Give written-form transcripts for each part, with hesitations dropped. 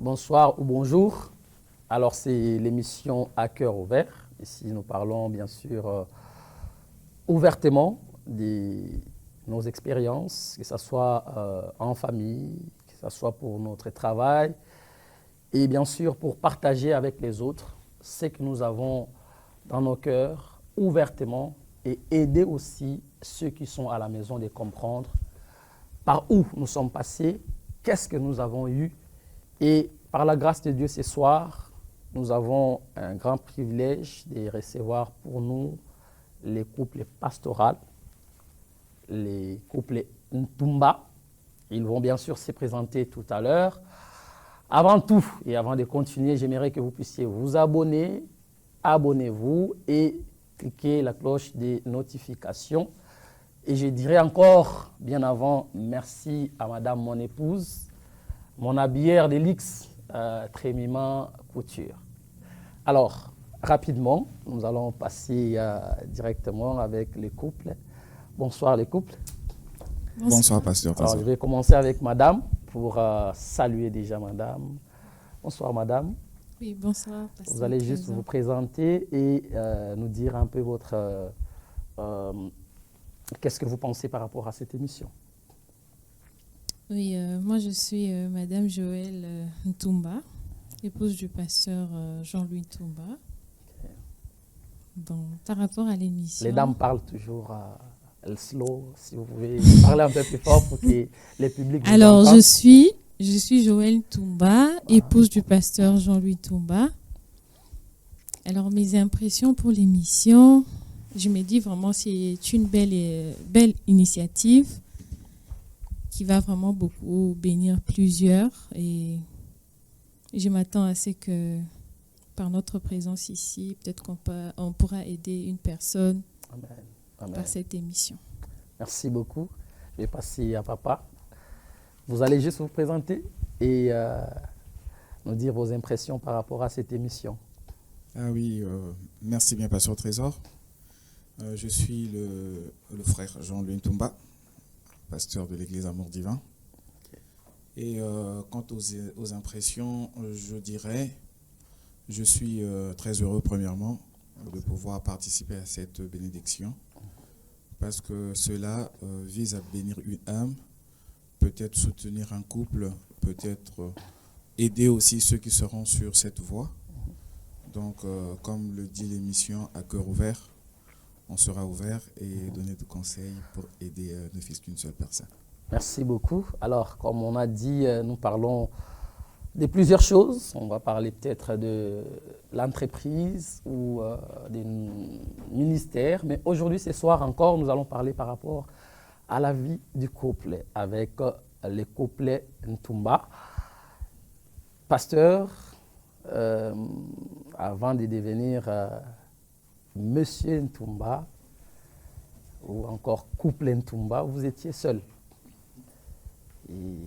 bonsoir ou bonjour. Alors, c'est l'émission À cœur ouvert. Ici, nous parlons bien sûr ouvertement de nos expériences, que ce soit en famille, que ce soit pour notre travail, et bien sûr pour partager avec les autres ce que nous avons dans nos cœurs ouvertement et aider aussi ceux qui sont à la maison de comprendre par où nous sommes passés, qu'est-ce que nous avons eu. Et par la grâce de Dieu, ce soir, nous avons un grand privilège de recevoir pour nous les couples pastoraux, les couples Ntumba. Ils vont bien sûr se présenter tout à l'heure. Avant tout, et avant de continuer, j'aimerais que vous puissiez vous abonner, abonnez-vous et cliquez la cloche des notifications. Et je dirais encore, bien avant, merci à madame mon épouse, mon habillère de luxe, Trémiment Couture. Alors, rapidement, nous allons passer directement avec les couples. Bonsoir les couples. Bonsoir, pasteur. Alors, je vais commencer avec madame pour saluer déjà madame. Bonsoir madame. Oui, bonsoir, pasteur. Vous allez juste vous présenter et nous dire un peu votre... qu'est-ce que vous pensez par rapport à cette émission? Oui, moi je suis Madame Joëlle Ntumba, épouse du pasteur Jean-Louis Ntumba. Okay. Donc, par rapport à l'émission... Les dames parlent toujours slow, si vous pouvez parler un peu plus fort pour que les publics vous Alors, entendent. je suis Joëlle Ntumba, épouse du pasteur Jean-Louis Ntumba. Alors, mes impressions pour l'émission, je me dis vraiment c'est une belle initiative qui va vraiment beaucoup bénir plusieurs. Et je m'attends à ce que par notre présence ici, peut-être qu'on pourra aider une personne Amen. Amen. par cette émission. Merci beaucoup. Je vais passer à papa. Vous allez juste vous présenter et nous dire vos impressions par rapport à cette émission. Ah oui, merci bien, pasteur Trésor. Je suis le frère Jean-Louis Ntumba, pasteur de l'église Amour Divin. Okay. Et quant aux impressions, je dirais, je suis très heureux premièrement de pouvoir participer à cette bénédiction parce que cela vise à bénir une âme, peut-être soutenir un couple, peut-être aider aussi ceux qui seront sur cette voie. Donc, comme le dit l'émission À cœur ouvert, on sera ouvert et donner des conseils pour aider ne fût-ce qu'une seule personne. Merci beaucoup. Alors, comme on a dit, nous parlons de plusieurs choses. On va parler peut-être de l'entreprise ou des ministères. Mais aujourd'hui, ce soir encore, nous allons parler par rapport à la vie du couple avec les couples Ntumba. Pasteur, avant de devenir Monsieur Ntumba ou encore couple Ntumba, vous étiez seul. Et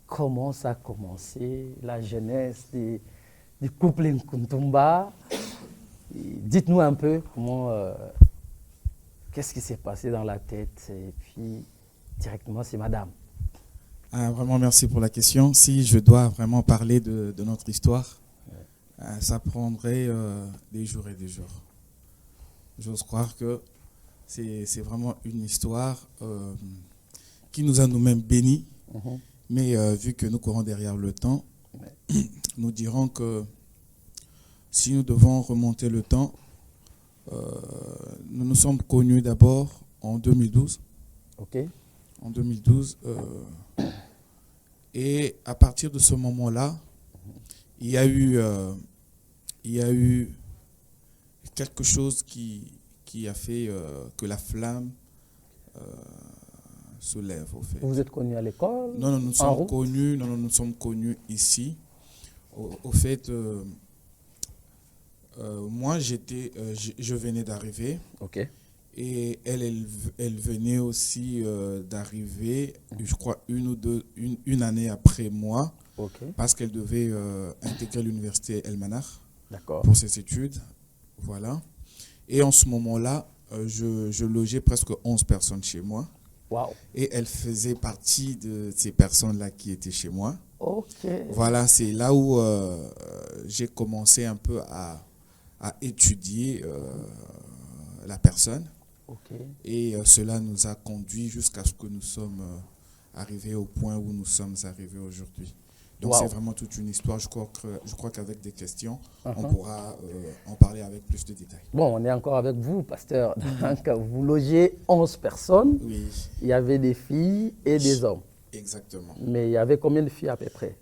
comment ça a commencé, la jeunesse du couple Ntumba? Dites-nous un peu comment, qu'est-ce qui s'est passé dans la tête et puis directement c'est madame. Vraiment merci pour la question. Si je dois vraiment parler de notre histoire, ça prendrait des jours et des jours. J'ose croire que c'est vraiment une histoire qui nous a nous-mêmes bénis. Mais vu que nous courons derrière le temps, nous dirons que si nous devons remonter le temps, nous nous sommes connus d'abord en 2012. Ok. En 2012. Et à partir de ce moment-là, il y a eu quelque chose qui a fait que la flamme se lève au fait. Vous êtes connus à l'école? Non, nous sommes connus ici. Au fait, moi je venais d'arriver. Ok. Et elle venait aussi d'arriver, je crois une année après moi, Okay. parce qu'elle devait intégrer l'université El Manar pour ses études. Voilà. Et en ce moment-là, je logeais presque 11 personnes chez moi. Wow. Et elle faisait partie de ces personnes-là qui étaient chez moi. Ok. Voilà, c'est là où j'ai commencé un peu à étudier la personne. Ok. Et cela nous a conduit jusqu'à ce que nous sommes arrivés au point où nous sommes arrivés aujourd'hui. Donc c'est Wow. vraiment toute une histoire. Je crois qu'avec des questions, on Uh-huh. pourra en parler avec plus de détails. Bon, on est encore avec vous, pasteur. Donc, vous logez 11 personnes. Oui, Il y avait des filles et des hommes. exactement. Mais il y avait combien de filles à peu près?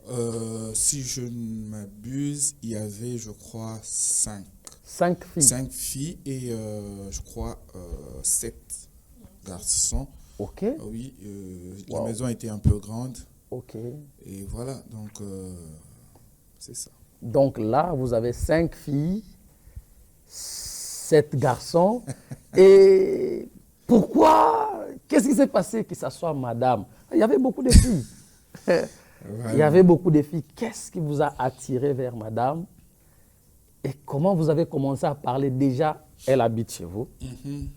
Si je ne m'abuse, il y avait, je crois, 5. 5 filles. 5 filles et je crois 7 garçons. Ok. Oui, la Wow. maison était un peu grande. Ok. Et voilà, donc c'est ça. Donc là, vous avez 5 filles, 7 garçons. Et pourquoi? Qu'est-ce qui s'est passé que ça soit madame? Il y avait beaucoup de filles. Il y avait beaucoup de filles. Qu'est-ce qui vous a attiré vers madame? Et comment vous avez commencé à parler? Déjà, elle habite chez vous. Mhm.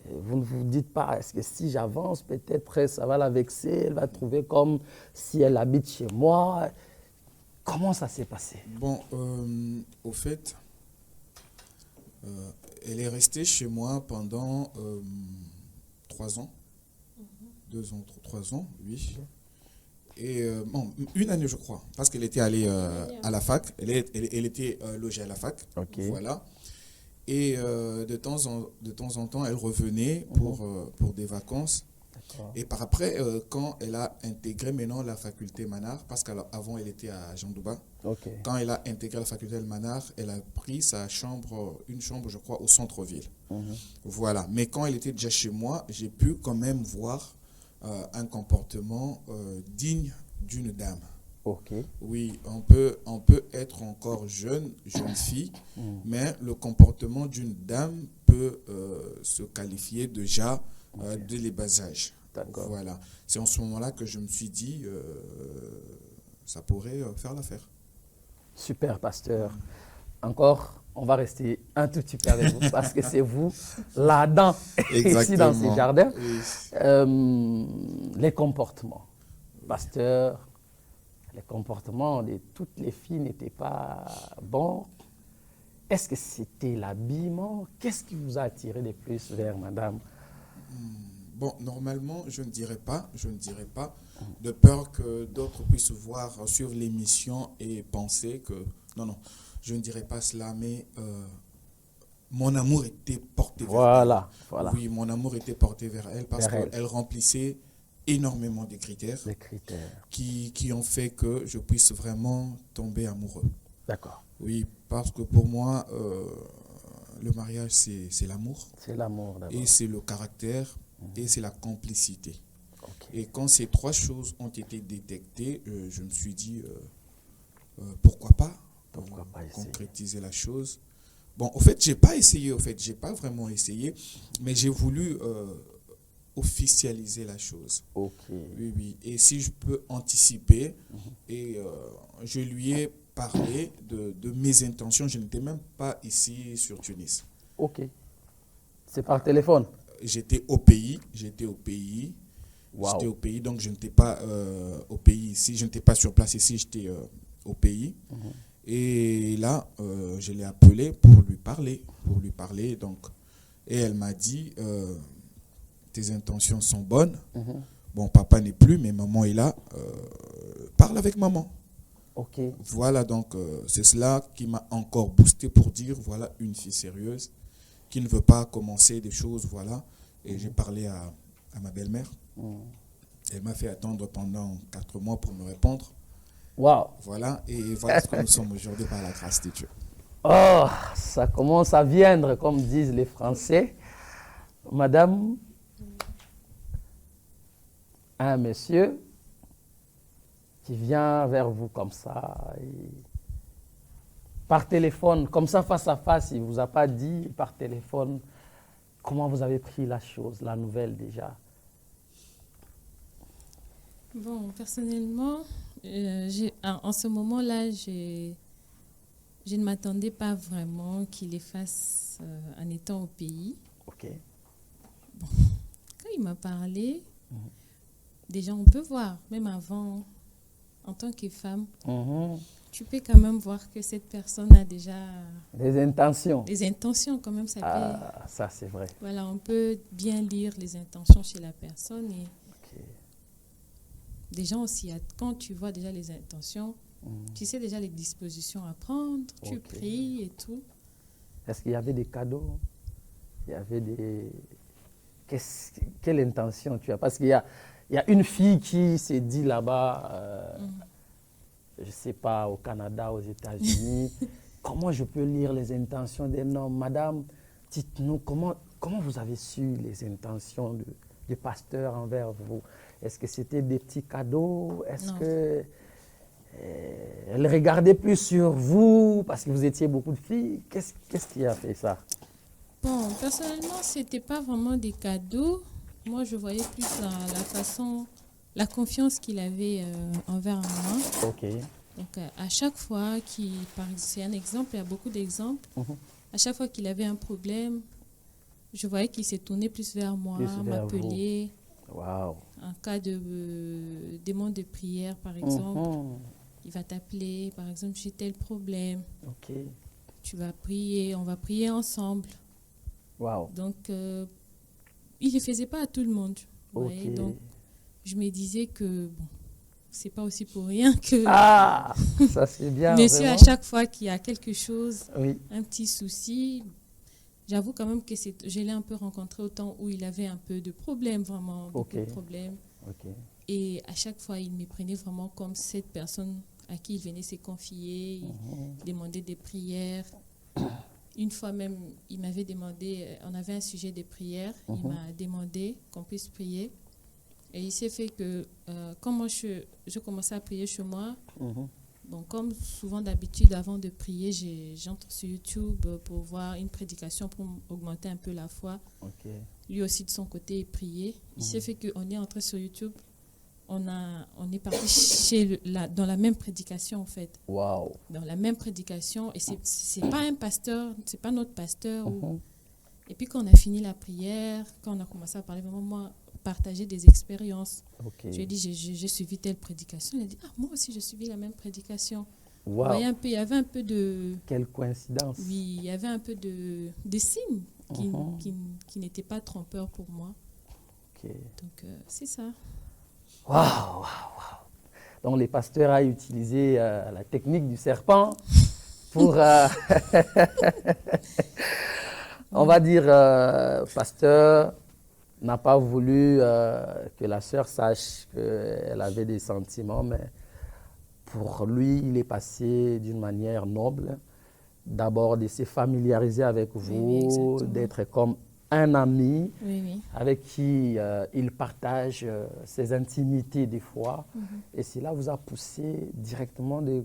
Et vous ne vous dites pas, est-ce que si j'avance, peut-être ça va la vexer, elle va trouver comme si elle habite chez moi. Comment ça s'est passé? Bon, au fait, elle est restée chez moi pendant 3 ans. 2 ans, 3 ans, oui. Et bon, 1 année, je crois, parce qu'elle était allée à la fac. Elle était logée à la fac. Ok. Voilà. Et de temps en temps, elle revenait pour des vacances. D'accord. Et par après, quand elle a intégré maintenant la faculté Manar, parce qu'avant elle était à Jean-Douba, Ok. quand elle a intégré la faculté Manar, elle a pris sa chambre, une chambre, je crois, au centre-ville. Mhm. Voilà. Mais quand elle était déjà chez moi, j'ai pu quand même voir un comportement digne d'une dame. Ok. Oui, on peut être encore jeune fille, mais le comportement d'une dame peut se qualifier déjà dès les bas âges. D'accord. Voilà. C'est en ce moment-là que je me suis dit, ça pourrait faire l'affaire. Super, pasteur. Encore, on va rester un tout petit peu avec vous parce que c'est vous, là-dedans, ici dans ces jardins. Oui. Les comportements. Pasteur, les comportements de toutes les filles n'étaient pas bons. Est-ce que c'était l'habillement? Qu'est-ce qui vous a attiré de plus vers madame? Bon, normalement, je ne dirais pas, de peur que d'autres puissent voir, suivre l'émission et penser que... Non, je ne dirais pas cela, mais mon amour était porté vers elle. Voilà. Oui, mon amour était porté vers elle parce Vers elle. qu'elle remplissait énormément de critères Les critères. qui ont fait que je puisse vraiment tomber amoureux. D'accord. Oui, parce que pour moi, le mariage, c'est l'amour. C'est l'amour d'abord. Et c'est le caractère et c'est la complicité. Ok. Et quand ces 3 choses ont été détectées, je me suis dit, pourquoi pas essayer? Concrétiser la chose. Bon, au fait, j'ai pas vraiment essayé, mais j'ai voulu officialiser la chose. Ok. Oui. Et si je peux anticiper, et je lui ai parlé de mes intentions, je n'étais même pas ici sur Tunis. Ok. C'est par téléphone? J'étais au pays. Wow. J'étais au pays, donc je n'étais pas au pays ici, je n'étais pas sur place ici, j'étais au pays. Et là, je l'ai appelé pour lui parler. Donc, et elle m'a dit, tes intentions sont bonnes. Bon, papa n'est plus, mais maman est là. Parle avec maman. Ok. Voilà, donc c'est cela qui m'a encore boosté pour dire, voilà une fille sérieuse qui ne veut pas commencer des choses, voilà. Et j'ai parlé à ma belle-mère. Elle m'a fait attendre pendant 4 mois pour me répondre. Wow. Voilà, et voilà ce que nous sommes aujourd'hui par la grâce de Dieu. Oh, ça commence à viendre, comme disent les Français. Madame, un monsieur qui vient vers vous comme ça, par téléphone, comme ça, face à face, il ne vous a pas dit par téléphone comment vous avez pris la chose, la nouvelle déjà. Bon, personnellement, en ce moment-là, je ne m'attendais pas vraiment qu'il les fasse en étant au pays. Ok. Bon, quand il m'a parlé, déjà on peut voir, même avant en tant que femme, Mhm. tu peux quand même voir que cette personne a déjà Les intentions. des intentions quand même. Ça peut, Ah, ça c'est vrai. voilà, on peut bien lire les intentions chez la personne. Et Ok. déjà aussi, quand tu vois déjà les intentions, Mhm. tu sais déjà les dispositions à prendre, tu Ok. pries et tout. Est-ce qu'il y avait des cadeaux? Il y avait des... Quelle intention tu as? Parce il y a une fille qui s'est dit là-bas, je ne sais pas, au Canada, aux États-Unis, comment je peux lire les intentions d'un homme? Madame, dites-nous, comment vous avez su les intentions du pasteur envers vous? Est-ce que c'était des petits cadeaux? Est-ce Non. que elle regardait plus sur vous parce que vous étiez beaucoup de filles? Qu'est-ce qui a fait ça? Bon, personnellement, c'était pas vraiment des cadeaux. Moi, je voyais plus la façon, la confiance qu'il avait envers moi. Ok. Donc, à chaque fois c'est un exemple, il y a beaucoup d'exemples. Mhm. À chaque fois qu'il avait un problème, je voyais qu'il s'est tourné plus vers moi, Plus vers m'appeler. Waouh. En cas de demande de prière, par exemple, Mhm. il va t'appeler. Par exemple, j'ai tel problème. Ok. Tu vas prier, on va prier ensemble. Waouh. Donc, il ne le faisait pas à tout le monde. Vous Ok. voyez. Donc, je me disais que, bon, c'est pas aussi pour rien que Ah, ça c'est bien, monsieur, à vraiment. chaque fois qu'il y a quelque chose, Oui. un petit souci, j'avoue quand même que je l'ai un peu rencontré au temps où il avait un peu de problèmes, vraiment, beaucoup Ok. de problèmes. Ok. Et à chaque fois, il me prenait vraiment comme cette personne à qui il venait se confier, il demandait des prières. Une fois même, il m'avait demandé, on avait un sujet de prière, il m'a demandé qu'on puisse prier. Et il s'est fait que, quand moi je commençais à prier chez moi, Mhm. bon, comme souvent d'habitude, avant de prier, j'entre sur YouTube pour voir une prédication pour augmenter un peu la foi. Ok. Lui aussi, de son côté, il priait. Il s'est fait qu'on est entré sur YouTube, on est parti dans la même prédication, en fait. Waouh. Dans la même prédication. Et c'est pas un pasteur, c'est pas notre pasteur. Mhm. Et puis, quand on a fini la prière, quand on a commencé à parler, vraiment, moi, partager des expériences. Ok. Je lui ai dit, j'ai suivi telle prédication. Il a dit, ah, moi aussi, j'ai suivi la même prédication. Vous Waouh. voyez un peu, il y avait un peu de... Quelle coïncidence. Oui, il y avait un peu de signes Mhm. qui n'étaient pas trompeurs pour moi. Ok. Donc, c'est ça. Waouh, waouh, waouh. Donc, les pasteurs ont utilisé la technique du serpent pour, on va dire, pasteur n'a pas voulu que la sœur sache qu'elle avait des sentiments, mais pour lui, il est passé d'une manière noble. D'abord, de se familiariser avec Oui, vous, exactement. d'être comme un ami Oui, oui. avec qui il partage ses intimités des fois. Mhm. Et cela vous a poussé directement de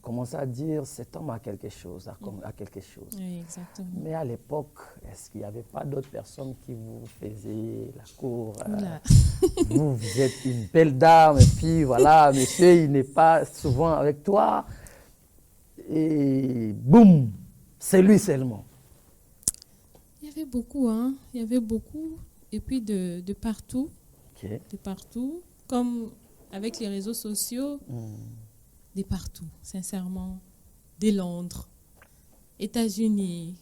commencer à dire cet homme a quelque chose, a quelque chose. Oui, exactement. Mais à l'époque, est-ce qu'il n'y avait pas d'autres personnes qui vous faisaient la cour Oula. vous êtes une belle dame et puis voilà, monsieur, il n'est pas souvent avec toi. Et boum, c'est lui seulement. Il y avait beaucoup, hein. Il y avait beaucoup. Et puis de partout. Ok. De partout. Comme avec les réseaux sociaux, de partout, sincèrement. De Londres, États-Unis,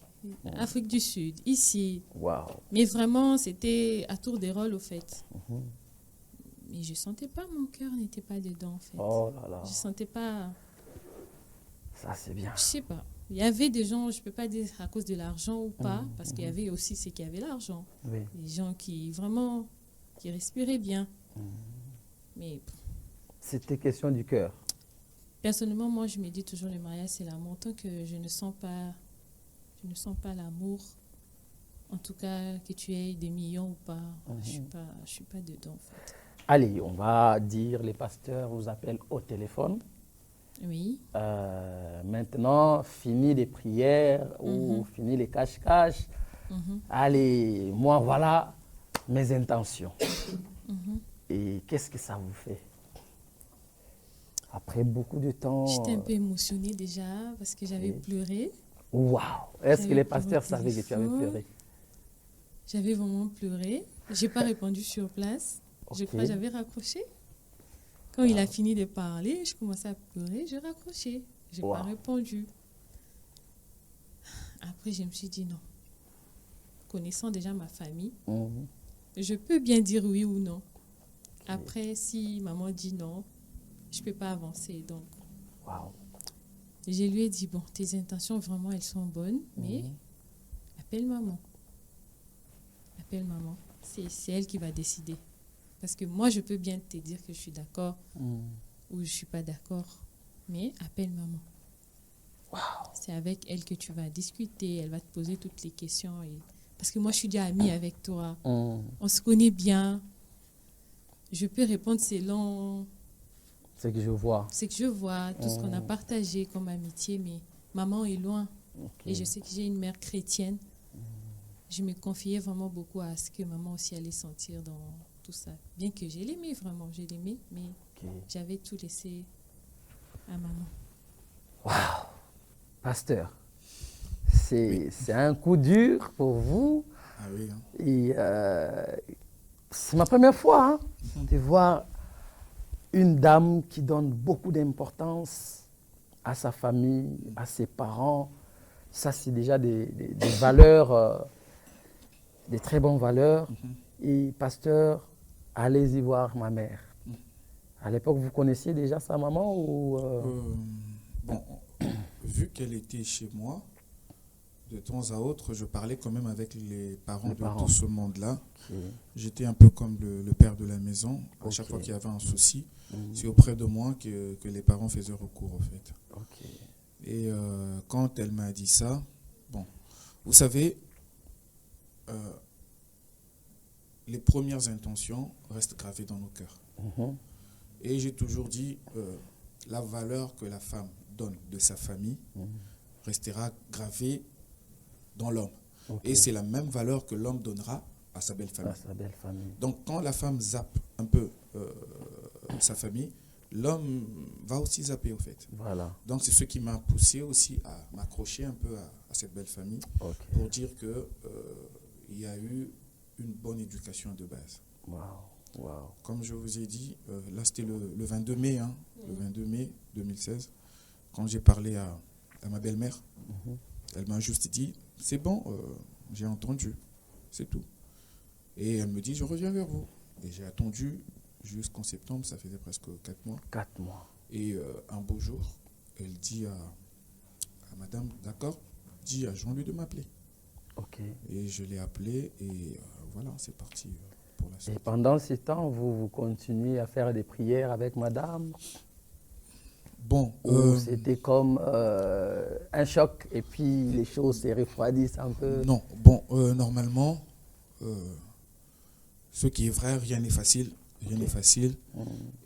Afrique du Sud, ici. Waouh. Mais vraiment, c'était à tour de rôle, au fait. Mais je ne sentais pas, mon cœur n'était pas dedans, en fait. Oh là là, Je ne sentais pas, ça c'est bien. je sais pas. Il y avait des gens, je ne peux pas dire à cause de l'argent ou pas, parce qu'il y avait aussi ceux qui avaient l'argent. Oui. Des gens qui vraiment, qui respiraient bien. Mais C'était question du cœur. personnellement, moi, je me dis toujours le mariage, c'est l'amour. Tant que je ne sens pas l'amour, en tout cas, que tu aies des millions ou pas, je suis pas dedans, en fait. Allez, on va dire, les pasteurs vous appellent au téléphone. Oui. Maintenant, fini les prières ou fini les cache-cache. Allez, moi, voilà mes intentions. Et qu'est-ce que ça vous fait? Après beaucoup de temps... J'étais un peu émotionnée déjà parce que j'avais pleuré. Waouh! Est-ce que J'avais les pleuré pasteurs au savaient que tu avais téléphone. pleuré? J'avais vraiment pleuré. Je n'ai pas répondu sur place. Je Ok. crois que j'avais raccroché. Quand il a fini de parler, je commençais à pleurer, je raccrochais. Je n'ai pas répondu. Après, je me suis dit non. Connaissant déjà ma famille, je peux bien dire oui ou non. Après, si maman dit non, je ne peux pas avancer. Donc, je lui ai dit, bon, tes intentions, vraiment, elles sont bonnes, mais appelle maman. Appelle maman. C'est elle qui va décider. Parce que moi, je peux bien te dire que je suis d'accord ou je ne suis pas d'accord, mais appelle maman. C'est avec elle que tu vas discuter, elle va te poser toutes les questions. Parce que moi, je suis déjà amie avec toi. On se connaît bien. Je peux répondre selon... C'est que je vois. C'est que je vois, tout ce qu'on a partagé comme amitié, mais maman est loin. Et je sais que j'ai une mère chrétienne. Je me confiais vraiment beaucoup à ce que maman aussi allait sentir dans tout ça. Bien que j'ai l'aimé, vraiment, j'ai l'aimé, mais j'avais tout laissé à maman. Waouh! Pasteur, c'est un coup dur pour vous. Ah oui. Hein. Et c'est ma première fois de voir une dame qui donne beaucoup d'importance à sa famille, à ses parents. Ça, c'est déjà des valeurs, des très bonnes valeurs. Et pasteur, allez-y voir ma mère. À l'époque, vous connaissiez déjà sa maman ou Bon, vu qu'elle était chez moi, de temps à autre, je parlais quand même avec les parents de tout ce monde-là. J'étais un peu comme le père de la maison. À chaque fois qu'il y avait un souci, c'est auprès de moi que les parents faisaient recours, en fait. Et quand elle m'a dit ça, bon, vous savez, les premières intentions restent gravées dans nos cœurs. Et j'ai toujours dit, la valeur que la femme donne de sa famille restera gravée dans l'homme. Et c'est la même valeur que l'homme donnera à sa belle famille. Donc quand la femme zappe un peu sa famille, l'homme va aussi zapper, au fait. Donc c'est ce qui m'a poussé aussi à m'accrocher un peu à cette belle famille pour dire qu'il y a eu une bonne éducation de base. Comme je vous ai dit, là c'était le 22 mai, le 22 mai 2016, quand j'ai parlé à ma belle-mère, elle m'a juste dit, c'est bon, j'ai entendu, c'est tout. Et elle me dit, je reviens vers vous. Et j'ai attendu jusqu'en septembre, ça faisait presque 4 mois. 4 mois. Et un beau jour, elle dit à madame, d'accord, dis à Jean-Louis de m'appeler. Et je l'ai appelé et voilà, c'est parti pour la suite. Et pendant ce temps, vous continuez à faire des prières avec madame? Bon, c'était comme un choc et puis les choses se refroidissent un peu? Non, bon, normalement, ce qui est vrai, rien n'est facile. Rien n'est facile.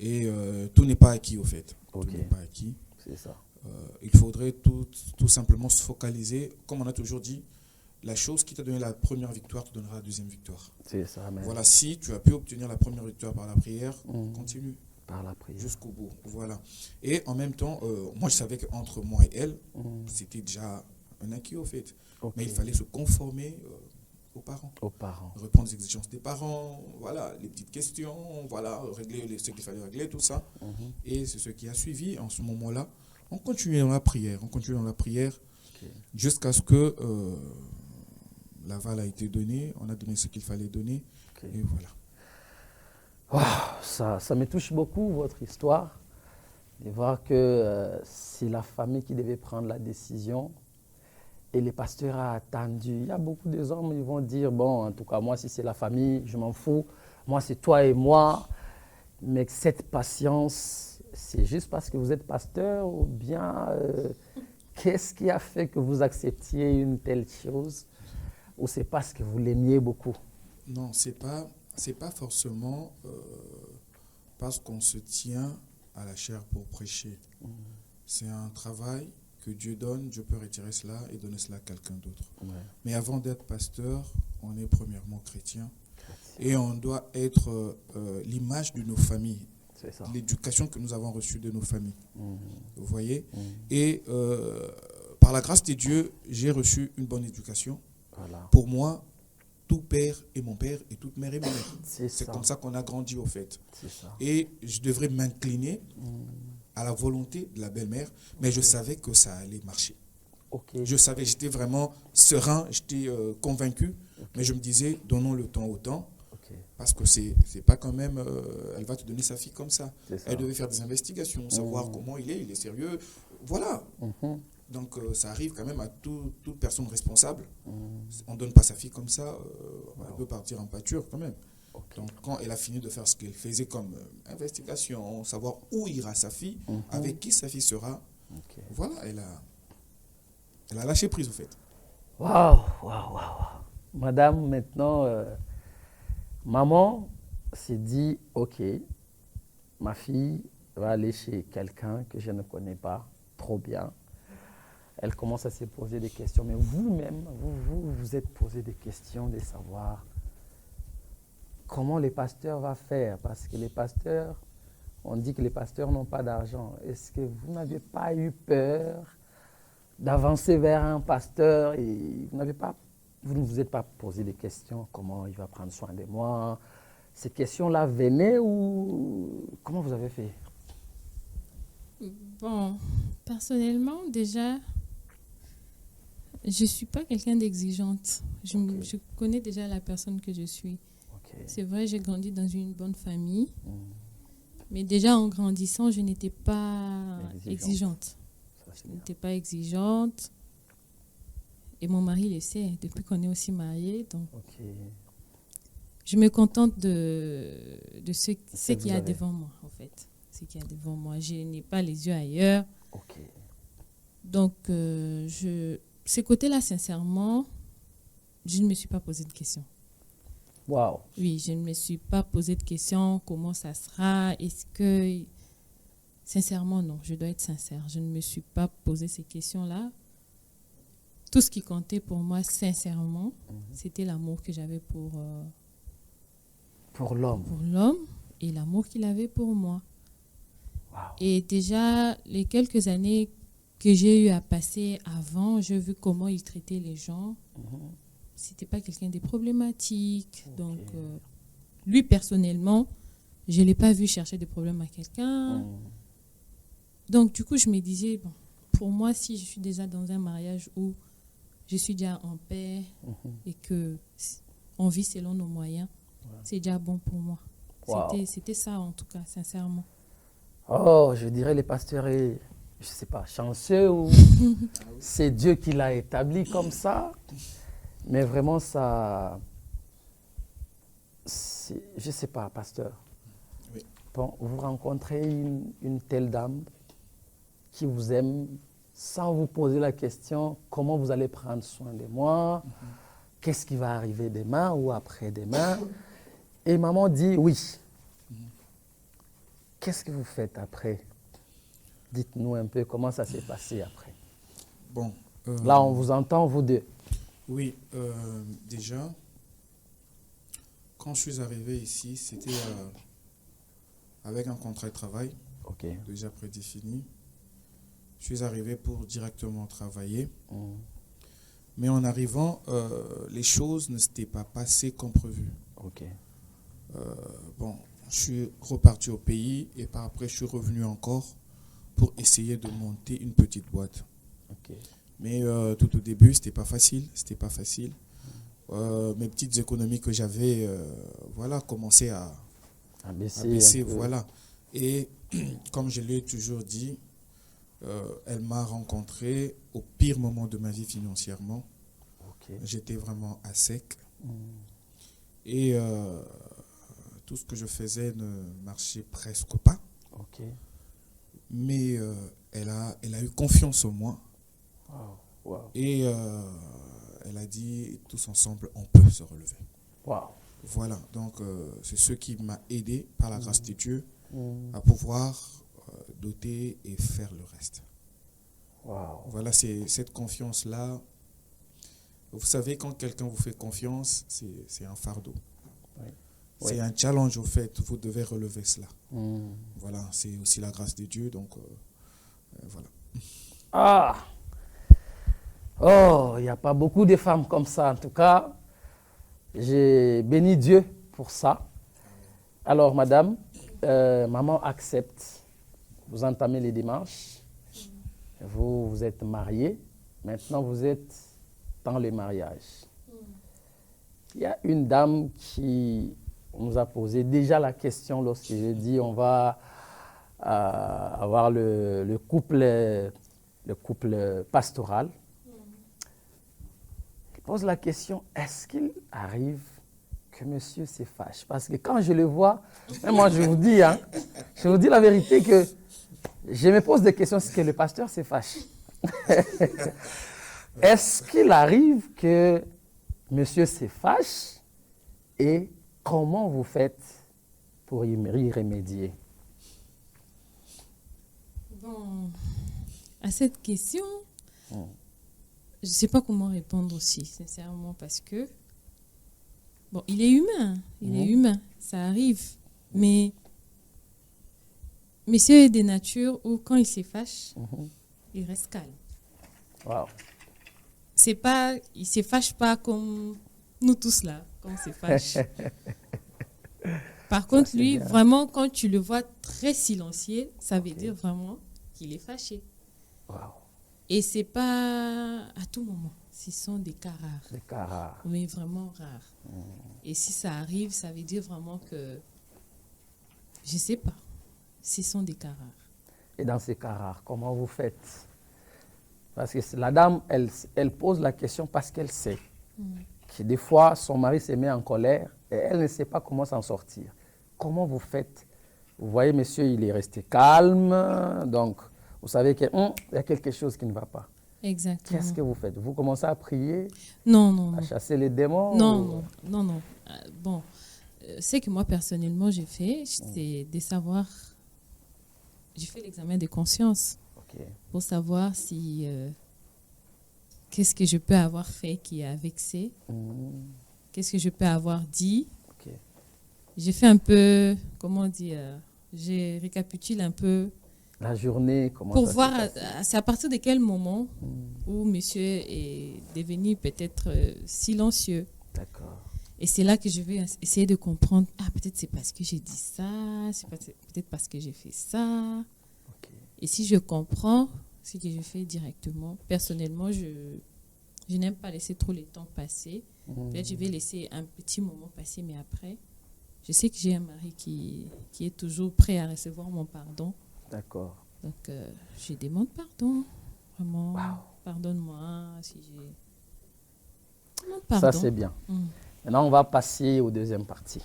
Et tout n'est pas acquis, au fait. Tout n'est pas acquis. C'est ça. Il faudrait tout simplement se focaliser. Comme on a toujours dit, la chose qui t'a donné la première victoire te donnera la deuxième victoire. C'est ça, même. Voilà, si tu as pu obtenir la première victoire par la prière, continue. Par la prière. Jusqu'au bout. Voilà. Et en même temps, moi, je savais qu'entre moi et elle, c'était déjà un acquis, au fait. Mais il fallait se conformer aux parents. Répondre aux exigences des parents, voilà, les petites questions, voilà, régler ce qu'il fallait régler, tout ça. Et c'est ce qui a suivi en ce moment-là. On continuait dans la prière, jusqu'à ce que l'aval a été donné, on a donné ce qu'il fallait donner, et voilà. Wow, ça me touche beaucoup, votre histoire, de voir que c'est la famille qui devait prendre la décision. Et le pasteur a attendu. Il y a beaucoup d'hommes qui vont dire, bon, en tout cas, moi, si c'est la famille, je m'en fous. Moi, c'est toi et moi. Mais cette patience, c'est juste parce que vous êtes pasteur ou bien qu'est-ce qui a fait que vous acceptiez une telle chose? Ou c'est parce que vous l'aimiez beaucoup? Non, c'est pas forcément parce qu'on se tient à la chair pour prêcher. C'est un travail que Dieu donne, Dieu peut retirer cela et donner cela à quelqu'un d'autre. Mais avant d'être pasteur, on est premièrement chrétien. Et on doit être l'image de nos familles. L'éducation que nous avons reçue de nos familles. Vous voyez? Et par la grâce de Dieu, j'ai reçu une bonne éducation. Pour moi, tout père est mon père et toute mère est ma mère. C'est C'est ça. comme ça qu'on a grandi, au fait. C'est ça. Et je devrais m'incliner à la volonté de la belle-mère, mais je savais que ça allait marcher. Ok. Je savais, j'étais vraiment serein, j'étais convaincu, mais je me disais, donnons le temps au temps, Ok. parce que c'est pas quand même, elle va te donner sa fille comme ça. C'est ça. Elle devait faire des investigations, savoir comment il est sérieux, voilà. Mhm. Donc ça arrive quand même à toute personne responsable. Mhm. On ne donne pas sa fille comme ça, elle peut partir en pâture quand même. Ok. Donc quand elle a fini de faire ce qu'elle faisait comme investigation, savoir où ira sa fille, Mhm. avec qui sa fille sera, Ok. voilà, elle a lâché prise au fait. Waouh, waouh, waouh. Madame, maintenant, maman s'est dit, ok, ma fille va aller chez quelqu'un que je ne connais pas trop bien. Elle commence à se poser des questions, mais vous-même, vous êtes posé des questions de savoir comment les pasteurs vont faire, parce que les pasteurs, on dit que les pasteurs n'ont pas d'argent. Est-ce que vous n'avez pas eu peur d'avancer vers un pasteur et vous ne vous êtes pas posé des questions, comment il va prendre soin de moi? Ces questions-là venaient ou comment vous avez fait? Bon, personnellement, déjà, je ne suis pas quelqu'un d'exigeante. Ok. Je connais déjà la personne que je suis. Ok. C'est vrai, j'ai grandi dans une bonne famille, Hmm, mais déjà en grandissant, je n'étais pas Exigeante. exigeante. ça, c'est Je bien. n'étais pas exigeante. Et mon mari le sait, depuis qu'on est aussi mariés. Donc, Ok. je me contente de ce que qu'il y a vous avez. devant moi, en fait. Ce qu'il y a devant moi. Je n'ai pas les yeux ailleurs. Ok. Donc, ces côtés-là, sincèrement, je ne me suis pas posé de questions. Waouh. Oui, je ne me suis pas posé de questions. Comment ça sera? Est-ce que... Sincèrement, non. Je dois être sincère. Je ne me suis pas posé ces questions-là. Tout ce qui comptait pour moi, sincèrement, c'était l'amour que j'avais pour Pour l'homme. et l'amour qu'il avait pour moi. Waouh. Et déjà, les quelques années que j'ai eu à passer avant, j'ai vu comment il traitait les gens. Mhm. C'était pas quelqu'un de problématique. Ok. Donc, lui, personnellement, je ne l'ai pas vu chercher des problèmes à quelqu'un. Hmm, Donc, du coup, je me disais, bon, pour moi, si je suis déjà dans un mariage où je suis déjà en paix mhm. et que on vit selon nos moyens, c'est déjà bon pour moi. Wow. C'était ça, en tout cas, sincèrement. Oh, je dirais les pasteurs est, je sais pas, chanceux ou c'est Dieu qui l'a établi comme ça. Mais vraiment, ça, je sais pas, pasteur. Oui. Bon, vous rencontrez une telle dame qui vous aime sans vous poser la question comment vous allez prendre soin de moi, qu'est-ce qui va arriver demain ou après-demain. Et maman dit oui. Qu'est-ce que vous faites après? Dites-nous un peu comment ça s'est passé après. Bon. Là, on vous entend, vous deux. Oui, déjà, quand je suis arrivé ici, c'était avec un contrat de travail Ok. déjà prédéfini. Je suis arrivé pour directement travailler. Mm. Mais en arrivant, les choses ne s'étaient pas passées comme prévu. Ok. Bon, je suis reparti au pays et par après, je suis revenu encore pour essayer de monter une petite boîte. Ok. Mais tout au début, c'était pas facile. C'était pas facile. Mes petites économies que j'avais, voilà, commençaient à baisser, un peu. voilà. Et comme je l'ai toujours dit, elle m'a rencontré au pire moment de ma vie financièrement. Ok. J'étais vraiment à sec. Mm. Et tout ce que je faisais ne marchait presque pas. Ok. Mais elle a eu confiance en moi. Wow. Wow. Et elle a dit, tous ensemble, on peut se relever. Wow. Voilà, donc c'est ce qui m'a aidé, par la grâce de Dieu, Mm. à pouvoir doter et faire le reste. Wow. Voilà, c'est cette confiance-là. Vous savez, quand quelqu'un vous fait confiance, c'est un fardeau. Oui. C'est Oui. un challenge, au fait. Vous devez relever cela. Mm. Voilà, c'est aussi la grâce de Dieu. Donc, voilà. Ah! Oh, il n'y a pas beaucoup de femmes comme ça. En tout cas, J'ai béni Dieu pour ça. Alors, madame, maman accepte. Vous entamez les démarches. Vous êtes mariée. Maintenant, vous êtes dans le mariage. Il y a une dame qui nous a posé déjà la question lorsque j'ai dit on va avoir le couple pastoral. Il pose la question, est-ce qu'il arrive que monsieur se fâche? Parce que quand je le vois, moi je vous dis la vérité que je me pose des questions, est-ce que le pasteur se fâche? Est-ce qu'il arrive que monsieur se fâche et comment vous faites pour y remédier? Bon, à cette question, je ne sais pas comment répondre aussi, sincèrement, parce que, bon, il est humain, ça arrive, mais monsieur est des natures où quand il se fâche, il reste calme. Wow. Il ne se fâche pas comme nous tous là, quand on se fâche. Par contre, lui, vraiment, quand tu le vois très silencieux, ça veut dire vraiment qu'il est fâché. Wow. Et ce n'est pas à tout moment. Ce sont des cas rares. Des cas rares. Mais vraiment rares. Et si ça arrive, ça veut dire vraiment que, je ne sais pas, ce sont des cas rares. Et dans ces cas rares, comment vous faites? Parce que la dame, elle pose la question parce qu'elle sait que des fois, son mari se met en colère et elle ne sait pas comment s'en sortir. Comment vous faites? Vous voyez, monsieur, il est resté calme, donc vous savez qu'il y a quelque chose qui ne va pas. Exactement. Qu'est-ce que vous faites? Vous commencez à prier? Non. À chasser les démons? Non. Bon, ce que moi, personnellement, j'ai fait, c'est de savoir... J'ai fait l'examen de conscience pour savoir si... qu'est-ce que je peux avoir fait qui a vexé? Qu'est-ce que je peux avoir dit? J'ai fait un peu, comment dire, j'ai récapitulé un peu. La journée, comment pour ça voir, s'est passé? c'est à partir de quel moment où monsieur est devenu peut-être silencieux. D'accord. Et c'est là que je vais essayer de comprendre. Ah, peut-être c'est parce que j'ai dit ça, c'est peut-être parce que j'ai fait ça. Et si je comprends ce que je fais directement, personnellement, je n'aime pas laisser trop le temps passer. Peut-être je vais laisser un petit moment passer, mais après, je sais que j'ai un mari qui est toujours prêt à recevoir mon pardon. D'accord. Donc, je demande pardon. Vraiment, Wow. pardonne-moi si j'ai... demande pardon. Ça, c'est bien. Maintenant, on va passer aux deuxième partie.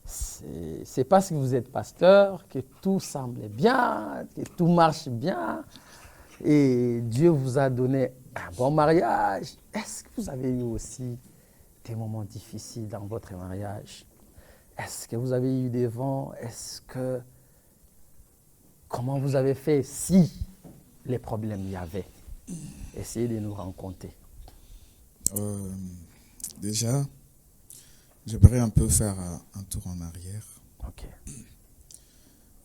C'est parce que vous êtes pasteur que tout semble bien, que tout marche bien. Et Dieu vous a donné un bon mariage. Est-ce que vous avez eu aussi des moments difficiles dans votre mariage? Est-ce que vous avez eu des vents? Comment vous avez fait si les problèmes y avaient? Essayez de nous raconter. Déjà, j'aimerais un peu faire un tour en arrière. Ok.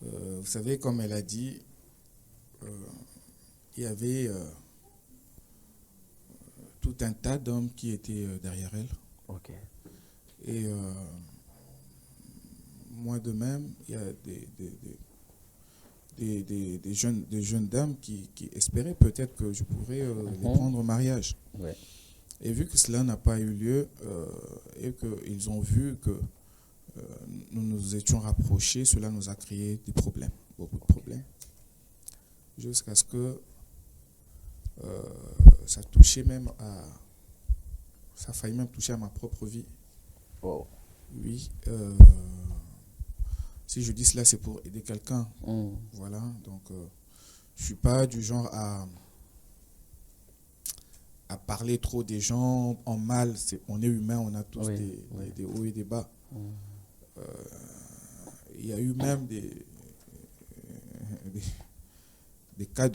Vous savez, comme elle a dit, il y avait tout un tas d'hommes qui étaient derrière elle. Ok. Et moi de même, il y a des jeunes dames qui espéraient peut-être que je pourrais les prendre au mariage. Ouais. Et vu que cela n'a pas eu lieu et qu'ils ont vu que nous nous étions rapprochés, cela nous a créé des problèmes, beaucoup de problèmes, jusqu'à ce que ça touchait même ça a failli même toucher à ma propre vie. Wow. Oui. Si je dis cela, c'est pour aider quelqu'un. Voilà. Donc, je suis pas du genre à parler trop des gens en mal. On est humain, on a tous des hauts et des bas. Il y a eu même des cas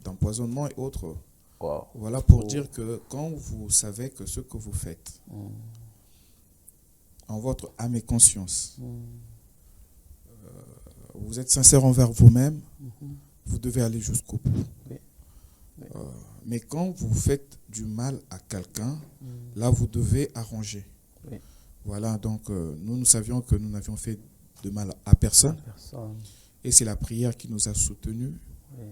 d'empoisonnement et autres. Wow. Voilà pour dire que quand vous savez que ce que vous faites, en votre âme et conscience, vous êtes sincère envers vous-même, vous devez aller jusqu'au bout. Mais quand vous faites du mal à quelqu'un, là, vous devez arranger. Oui. Voilà, donc nous savions que nous n'avions fait de mal à personne. Et c'est la prière qui nous a soutenus. Oui.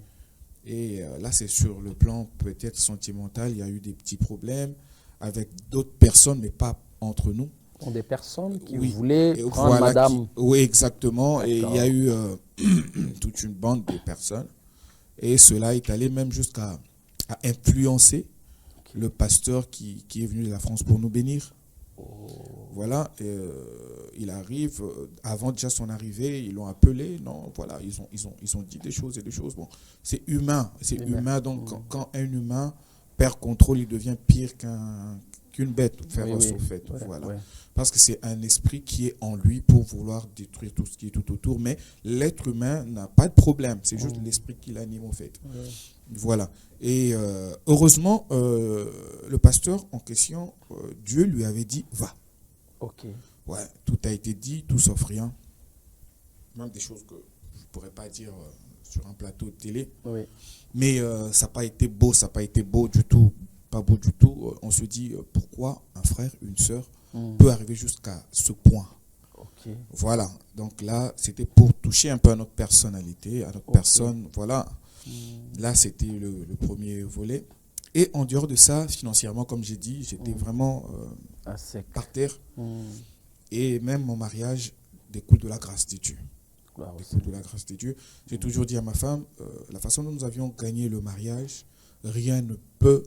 Et là, c'est sur le plan peut-être sentimental. Il y a eu des petits problèmes avec d'autres personnes, mais pas entre nous. Des personnes qui Oui. voulaient Et prendre voilà madame. oui, exactement. Et il y a eu toute une bande de personnes. Et cela est allé même jusqu'à influencer le pasteur qui est venu de la France pour nous bénir. Voilà, il arrive, avant déjà son arrivée, ils l'ont appelé, non, voilà, ils ont dit des choses et des choses. Bon, c'est humain, donc quand un humain perd contrôle, il devient pire qu'une bête, au fait, voilà. Oui. Parce que c'est un esprit qui est en lui pour vouloir détruire tout ce qui est tout autour, mais l'être humain n'a pas de problème, c'est juste l'esprit qui l'anime, au fait. Oui. Voilà. Et heureusement, le pasteur en question, Dieu lui avait dit, va. Ok. Ouais, tout a été dit, tout sauf rien. Même des choses que je ne pourrais pas dire sur un plateau de télé. Oui. Mais ça n'a pas été beau, du tout. Pas beau du tout. On se dit, pourquoi un frère, une sœur peut arriver jusqu'à ce point. Okay. Voilà. Donc là, c'était pour toucher un peu à notre personnalité, à notre personne. Voilà. Là, c'était le premier volet. Et en dehors de ça, financièrement, comme j'ai dit, j'étais vraiment par terre. Et même mon mariage découle de la grâce de Dieu. De la grâce de Dieu. J'ai toujours dit à ma femme, la façon dont nous avions gagné le mariage, rien ne peut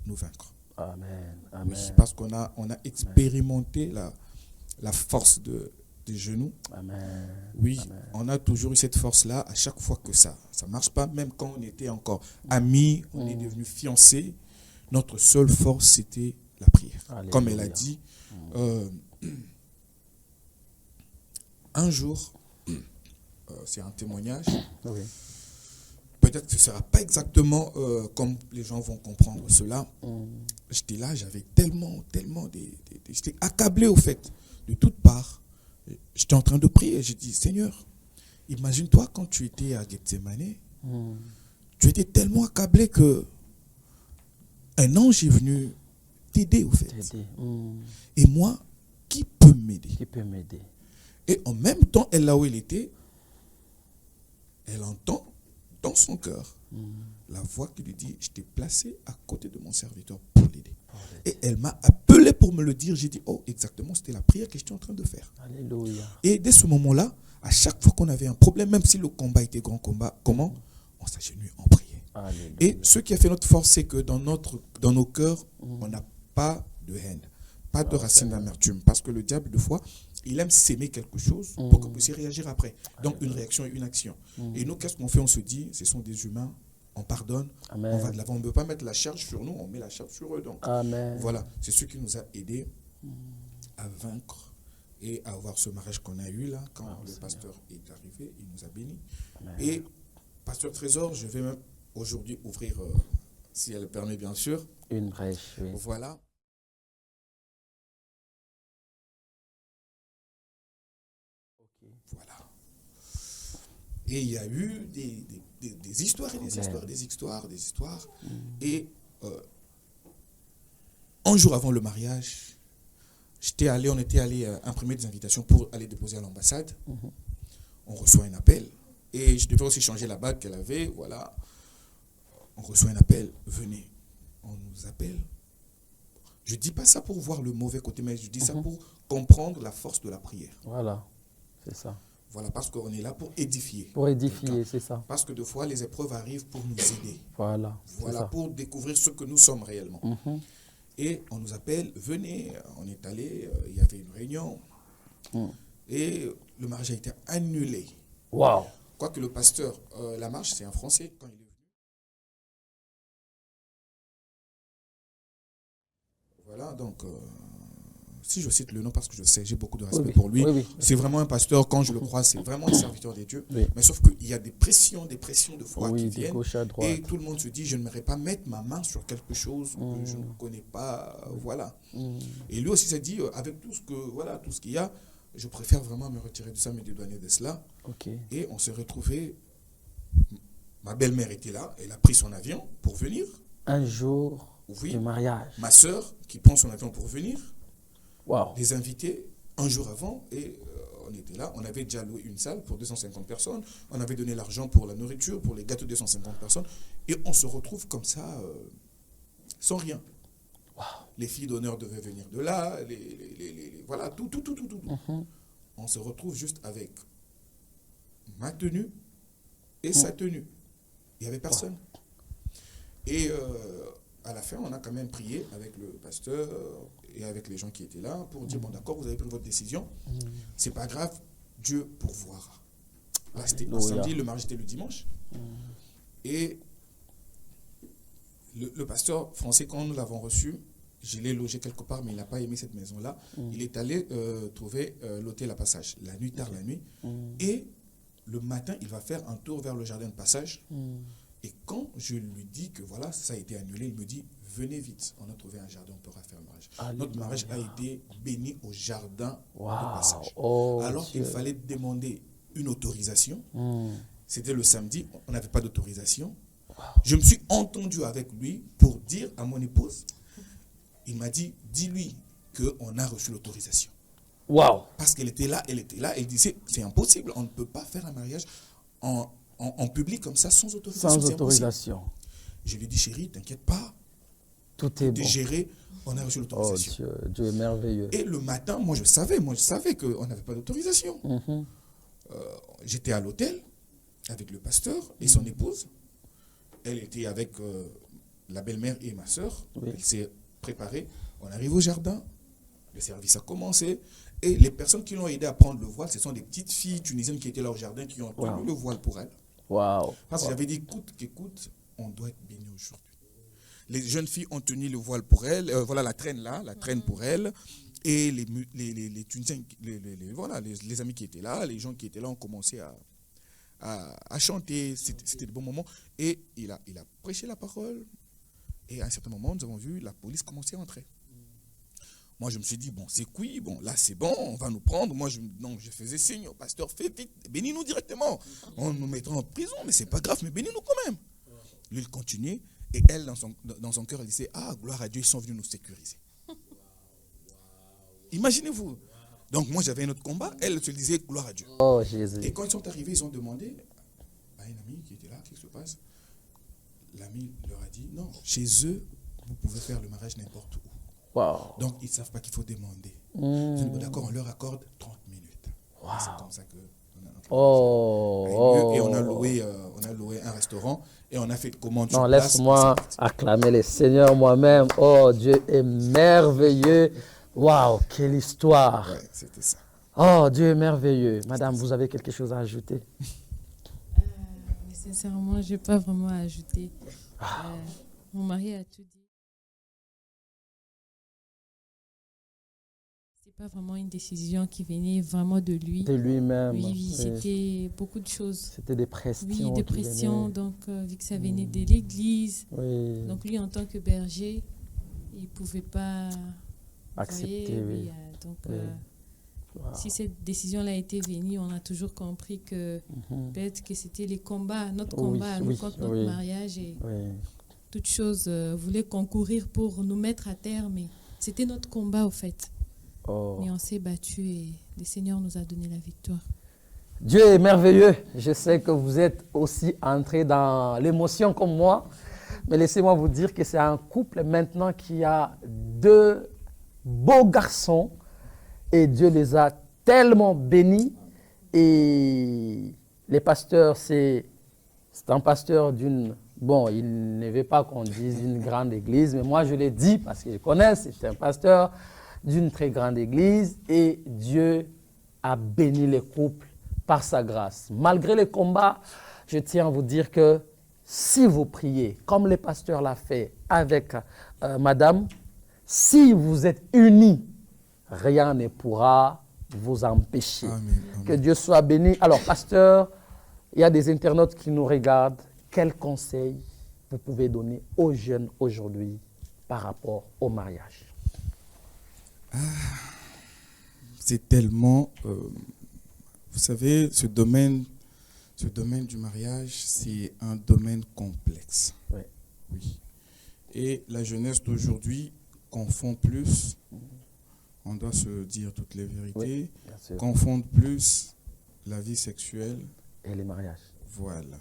nous vaincre. Amen. Amen. Oui, parce qu'on a expérimenté la force des genoux. Amen. Oui, Amen. On a toujours eu cette force-là à chaque fois que ça ne marche pas, même quand on était encore amis, on est devenus fiancés. Notre seule force, c'était la prière. Alléluia. Comme elle a dit, un jour, c'est un témoignage, oui. Peut-être que ce ne sera pas exactement comme les gens vont comprendre cela. J'étais là, j'avais tellement j'étais accablé au fait, de toutes parts. J'étais en train de prier, j'ai dit, Seigneur, imagine-toi quand tu étais à Gethsemane, tu étais tellement accablé que un ange est venu t'aider au fait. Et moi, qui peut m'aider? Et en même temps, elle, là où elle était, elle entend dans son cœur la voix qui lui dit, je t'ai placé à côté de mon serviteur pour l'aider. Et elle m'a appelé pour me le dire. J'ai dit, oh, exactement, c'était la prière que j'étais en train de faire. Alléluia. Et dès ce moment-là, à chaque fois qu'on avait un problème, même si le combat était grand combat, comment? On s'agenouille, on priait. Alléluia. Et ce qui a fait notre force, c'est que dans nos cœurs, on n'a pas de haine, pas de racine d'amertume. Parce que le diable, des fois, il aime s'aimer quelque chose pour qu'on puisse réagir après. Donc, une réaction et une action. Et nous, qu'est-ce qu'on fait? On se dit, ce sont des humains, on pardonne, Amen. On va de l'avant. On ne peut pas mettre la charge sur nous, on met la charge sur eux. Donc, Amen. Voilà, c'est ce qui nous a aidés à vaincre et à avoir ce mariage qu'on a eu là, quand le pasteur est arrivé, il nous a bénis. Amen. Et, pasteur Trésor, je vais même aujourd'hui ouvrir, si elle le permet bien sûr, une brèche. Oui. Voilà. Voilà. Et il y a eu des histoires et des histoires. Et un jour avant le mariage, on était allé imprimer des invitations pour aller déposer à l'ambassade. On reçoit un appel. Et je devais aussi changer la bague qu'elle avait. Voilà. On reçoit un appel. Venez. On nous appelle. Je ne dis pas ça pour voir le mauvais côté, mais je dis ça pour comprendre la force de la prière. Voilà. C'est ça. Voilà, parce qu'on est là pour édifier. Pour édifier, c'est ça. Parce que des fois, les épreuves arrivent pour nous aider. Voilà, pour découvrir ce que nous sommes réellement. Et on nous appelle, venez, on est allé, il y avait une réunion. Et le mariage a été annulé. Waouh! Quoique le pasteur, la marche, c'est un Français, quand il est venu. Voilà, donc... si je cite le nom parce que je sais, j'ai beaucoup de respect pour lui. C'est vraiment un pasteur, quand je le crois, c'est vraiment un serviteur des dieux. Mais sauf qu'il y a des pressions de foi qui viennent. Et tout le monde se dit, je n'aimerais pas mettre ma main sur quelque chose que je ne connais pas. Voilà. Et lui aussi s'est dit, avec tout ce qu'il y a, je préfère vraiment me retirer de ça, me dédouaner de cela. Et on s'est retrouvés. Ma belle-mère était là, elle a pris son avion pour venir. Un jour Oui. du mariage. Ma sœur, qui prend son avion pour venir, Wow. les invités un jour avant, et on était là, on avait déjà loué une salle pour 250 personnes, on avait donné l'argent pour la nourriture, pour les gâteaux de 250 personnes, et on se retrouve comme ça, sans rien. Wow. Les filles d'honneur devaient venir de là, voilà, tout. On se retrouve juste avec ma tenue et sa tenue. Il n'y avait personne. Et à la fin, on a quand même prié avec le pasteur et avec les gens qui étaient là pour dire, bon d'accord, vous avez pris votre décision, c'est pas grave, Dieu pourvoira. Là, c'était le samedi, le mariage était le dimanche. Et le pasteur français, quand nous l'avons reçu, je l'ai logé quelque part, mais il n'a pas aimé cette maison-là. Il est allé trouver l'hôtel à Passage, la nuit, tard la nuit. Et le matin, il va faire un tour vers le jardin de Passage. Et quand je lui dis que voilà, ça a été annulé, il me dit, venez vite, on a trouvé un jardin, on pourra faire le mariage. Notre mariage a été béni au jardin de Passage. Alors qu'il fallait demander une autorisation. C'était le samedi, on n'avait pas d'autorisation. Je me suis entendu avec lui pour dire à mon épouse, il m'a dit, dis-lui qu'on a reçu l'autorisation. Wow. Parce qu'elle était là, elle disait, c'est impossible, on ne peut pas faire un mariage en public comme ça, sans autorisation. Sans autorisation. Je lui ai dit, chérie, t'inquiète pas. Tout est bon. Géré, on a reçu l'autorisation. Oh Dieu est merveilleux. Et le matin, moi je savais qu'on n'avait pas d'autorisation. J'étais à l'hôtel avec le pasteur et son épouse. Elle était avec la belle-mère et ma soeur. Oui. Elle s'est préparée. On arrive au jardin. Le service a commencé. Et les personnes qui l'ont aidé à prendre le voile, ce sont des petites filles tunisiennes qui étaient là au jardin, qui ont tenu le voile pour elle. Wow. Parce que j'avais dit, écoute, on doit être béni aujourd'hui. Les jeunes filles ont tenu le voile pour elle. Voilà la traîne là, la traîne pour elle. Et les Tunisiens, les amis qui étaient là, les gens qui étaient là ont commencé à chanter. C'était de bons moments. Et il a prêché la parole. Et à un certain moment, nous avons vu la police commencer à entrer. Moi, je me suis dit, bon, c'est cuit, bon, là, c'est bon, on va nous prendre. Moi, je faisais signe au pasteur, fais vite, bénis-nous directement. On nous mettra en prison, mais c'est pas grave, mais bénis-nous quand même. Lui, il continuait, et elle, dans son cœur, elle disait, ah, gloire à Dieu, ils sont venus nous sécuriser. Imaginez-vous. Donc, moi, j'avais un autre combat, elle se disait, gloire à Dieu. Oh, Jésus. Et quand ils sont arrivés, ils ont demandé à une amie qui était là, qu'est-ce qui se passe? L'ami leur a dit, non, chez eux, vous pouvez faire le mariage n'importe où. Wow. Donc, ils ne savent pas qu'il faut demander. Ils ont dit, d'accord, on leur accorde 30 minutes. Wow. C'est comme ça que on a et on a loué un restaurant et on a fait commande. Non, laisse-moi acclamer les Seigneurs moi-même. Oh, Dieu est merveilleux. Waouh, quelle histoire. Ouais, c'était ça. Oh, Dieu est merveilleux. Madame, vous avez quelque chose à ajouter? Mais sincèrement, je n'ai pas vraiment à ajouter. Mon mari a tout dit. Pas vraiment une décision qui venait vraiment de lui. De lui-même. Oui, c'était beaucoup de choses. C'était des pressions. Oui, des pressions. Donc, vu que ça venait de l'église, donc lui, en tant que berger, il ne pouvait pas accepter. Voyez, si cette décision-là était venue, on a toujours compris que peut-être que c'était les combats, notre combat à nous contre notre mariage et toute chose voulait concourir pour nous mettre à terre, mais c'était notre combat au fait. Mais on s'est battu et le Seigneur nous a donné la victoire. Dieu est merveilleux. Je sais que vous êtes aussi entrés dans l'émotion comme moi. Mais laissez-moi vous dire que c'est un couple maintenant qui a 2 beaux garçons. Et Dieu les a tellement bénis. Et les pasteurs, c'est un pasteur d'une... Bon, il ne veut pas qu'on dise une grande église. Mais moi, je l'ai dit parce que je connais. C'est un pasteur d'une très grande église et Dieu a béni les couples par sa grâce. Malgré les combats, je tiens à vous dire que si vous priez, comme le pasteur l'a fait avec madame, si vous êtes unis, rien ne pourra vous empêcher. Amen. Que Dieu soit béni. Alors, pasteur, il y a des internautes qui nous regardent. Quels conseils vous pouvez donner aux jeunes aujourd'hui par rapport au mariage? C'est tellement, vous savez, ce domaine du mariage, c'est un domaine complexe. Oui. Oui. Et la jeunesse d'aujourd'hui confond plus, on doit se dire toutes les vérités, Oui, bien sûr. confond plus la vie sexuelle, Et les mariages. voilà.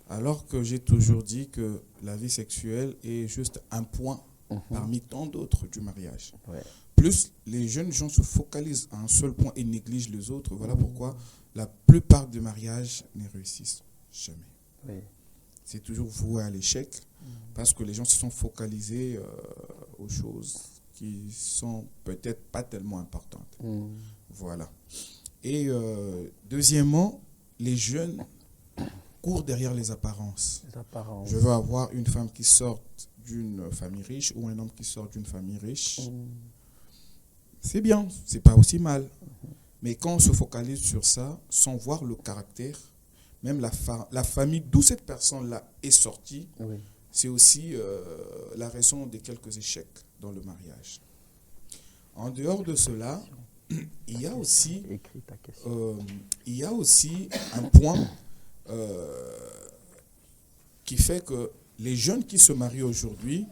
Alors que j'ai toujours dit que la vie sexuelle est juste un point parmi tant d'autres du mariage. Ouais. Plus les jeunes gens se focalisent à un seul point et négligent les autres, voilà pourquoi la plupart des mariages ne réussissent jamais. Oui. C'est toujours voué à l'échec parce que les gens se sont focalisés aux choses qui sont peut-être pas tellement importantes. Voilà. Et deuxièmement, les jeunes courent derrière les apparences. Les apparences. Je veux avoir une femme qui sort d'une famille riche ou un homme qui sort d'une famille riche. C'est bien, c'est pas aussi mal. Mais quand on se focalise sur ça, sans voir le caractère, même la famille d'où cette personne-là est sortie, Oui. c'est aussi la raison de quelques échecs dans le mariage. En dehors de cela, il y a aussi, Écris ta question. un point qui fait que les jeunes qui se marient aujourd'hui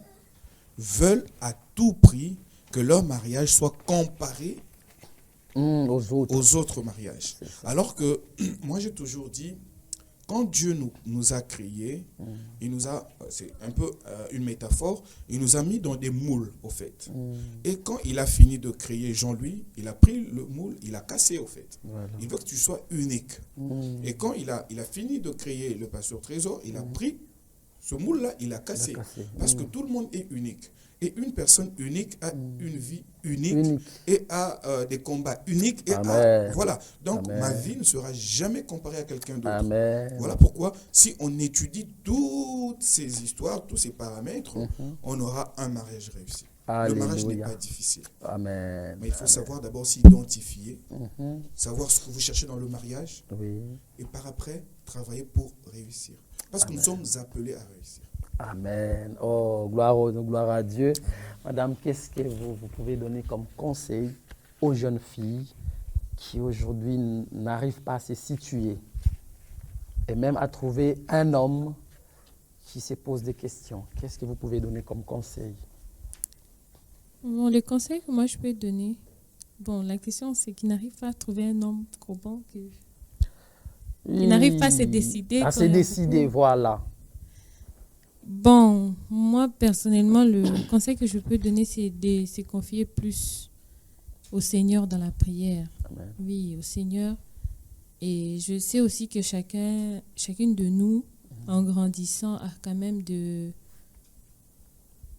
veulent à tout prix que leur mariage soit comparé Aux autres. aux autres mariages. Alors que moi j'ai toujours dit, quand Dieu nous a créés, il nous a, c'est un peu une métaphore, il nous a mis dans des moules au fait. Et quand il a fini de créer Jean-Louis, il a pris le moule, il a cassé au fait. Voilà. Il veut que tu sois unique. Et quand il a fini de créer le pasteur Trésor, il a pris ce moule-là, il a cassé. Parce que tout le monde est unique. Et une personne unique a une vie unique. Et a des combats uniques. Et voilà. Donc, ma vie ne sera jamais comparée à quelqu'un d'autre. Amen. Voilà pourquoi, si on étudie toutes ces histoires, tous ces paramètres, on aura un mariage réussi. Alléluia. Le mariage n'est pas difficile. Amen. Mais il faut savoir d'abord s'identifier, savoir ce que vous cherchez dans le mariage, Oui. et par après, travailler pour réussir. Parce que nous sommes appelés à réussir. Amen. Oh, gloire à Dieu. Madame, qu'est-ce que vous pouvez donner comme conseil aux jeunes filles qui aujourd'hui n'arrivent pas à se situer et même à trouver un homme qui se pose des questions? Qu'est-ce que vous pouvez donner comme conseil? Bon, les conseils que moi je peux donner, bon, la question c'est qu'ils n'arrivent pas à trouver un homme trop bon, qu'ils n'arrivent pas à se décider. À se décider, voilà. Bon, moi personnellement, le conseil que je peux donner, c'est de se confier plus au Seigneur dans la prière. Amen. Oui, au Seigneur. Et je sais aussi que chacune de nous, en grandissant, a quand même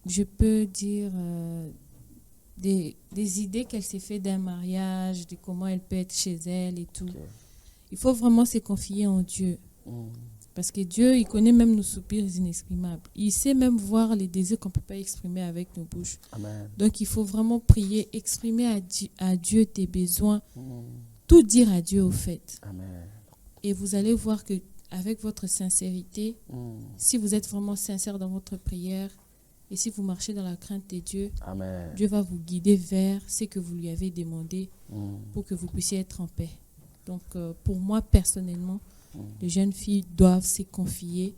je peux dire, des idées qu'elle s'est fait d'un mariage, de comment elle peut être chez elle et tout. Okay. Il faut vraiment se confier en Dieu. Parce que Dieu, il connaît même nos soupirs inexprimables. Il sait même voir les désirs qu'on ne peut pas exprimer avec nos bouches. Amen. Donc, il faut vraiment prier, exprimer à Dieu tes besoins, tout dire à Dieu au fait. Amen. Et vous allez voir que avec votre sincérité, si vous êtes vraiment sincère dans votre prière et si vous marchez dans la crainte de Dieu, Amen. Dieu va vous guider vers ce que vous lui avez demandé pour que vous puissiez être en paix. Donc, pour moi, personnellement, les jeunes filles doivent se confier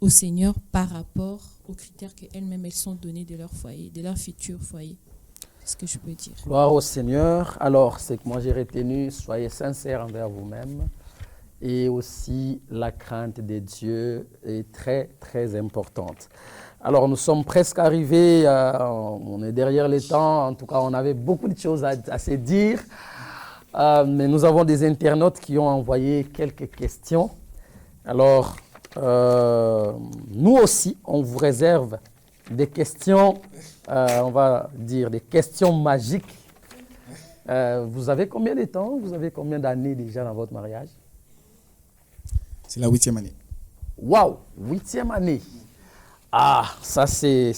au Seigneur par rapport aux critères qu'elles-mêmes elles sont donnés de leur foyer, de leur futur foyer. C'est ce que je peux dire. Gloire au Seigneur. Alors, c'est que moi j'ai retenu, soyez sincères envers vous-même. Et aussi, la crainte de Dieu est très, très importante. Alors, nous sommes presque arrivés, on est derrière les temps. En tout cas, on avait beaucoup de choses à se dire. Mais nous avons des internautes qui ont envoyé quelques questions. Alors, nous aussi, on vous réserve des questions, on va dire des questions magiques. Vous avez combien de temps? Vous avez combien d'années déjà dans votre mariage? C'est la 8e année. Waouh, 8e année. Ah, ça c'est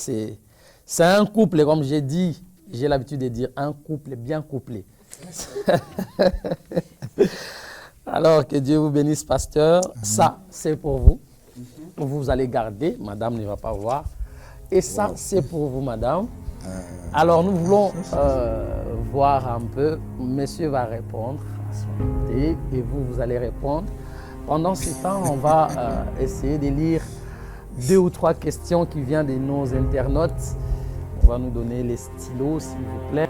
un couple, comme j'ai dit, j'ai l'habitude de dire un couple bien couplé. Alors, que Dieu vous bénisse, pasteur. Ça, c'est pour vous. Vous allez garder, madame ne va pas voir. Et ça, c'est pour vous, madame. Alors, nous voulons voir un peu. Monsieur va répondre à son côté et vous allez répondre. Pendant ce temps, on va essayer de lire 2 ou 3 questions qui viennent de nos internautes. On va nous donner les stylos, s'il vous plaît.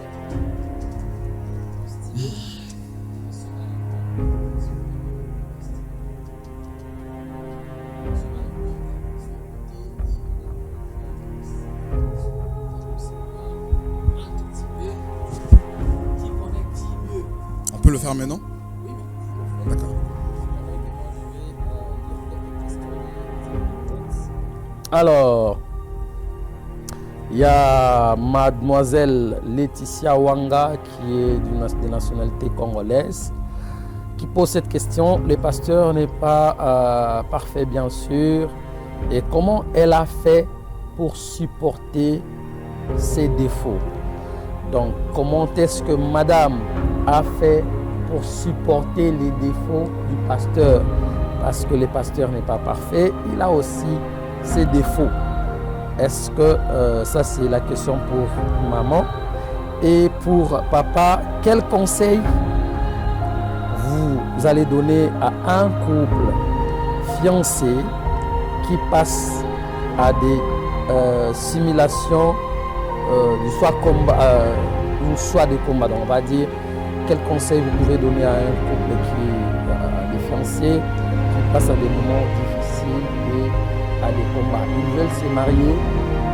On peut le faire maintenant? D'accord. Alors, il y a mademoiselle Laetitia Wanga qui est de nationalité congolaise qui pose cette question. Le pasteur n'est pas parfait, bien sûr. Et comment elle a fait pour supporter ses défauts? Donc, comment est-ce que madame a fait pour supporter les défauts du pasteur? Parce que le pasteur n'est pas parfait, il a aussi ses défauts. Est-ce que ça, c'est la question pour maman? Et pour papa, quel conseil vous allez donner à un couple fiancé qui passe à des simulations du choix de combat? Donc, on va dire, quel conseil vous pouvez donner à un couple qui est fiancé, qui passe à des moments difficiles et à des combats? Ils veulent se marier,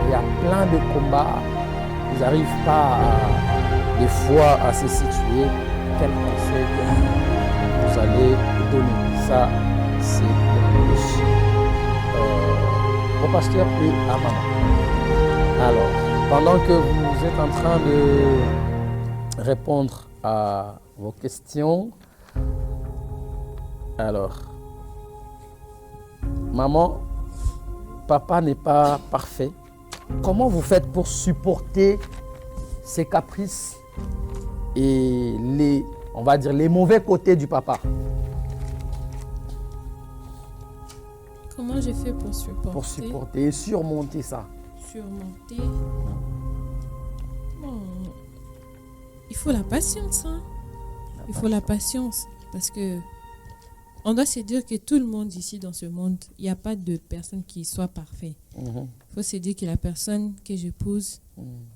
il y a plein de combats, ils n'arrivent pas des fois à se situer. Quel conseil vous allez donner? Ça, c'est plus au pasteur et à maman. Alors, pendant que vous êtes en train de répondre à vos questions, alors, maman, papa n'est pas parfait. Comment vous faites pour supporter ses caprices et on va dire, les mauvais côtés du papa? Comment j'ai fait pour supporter? Pour supporter et surmonter ça. Surmonter. Bon, il faut la patience. Hein? Il faut la patience. Parce que on doit se dire que tout le monde ici dans ce monde, il n'y a pas de personne qui soit parfait. Il faut se dire que la personne que j'épouse,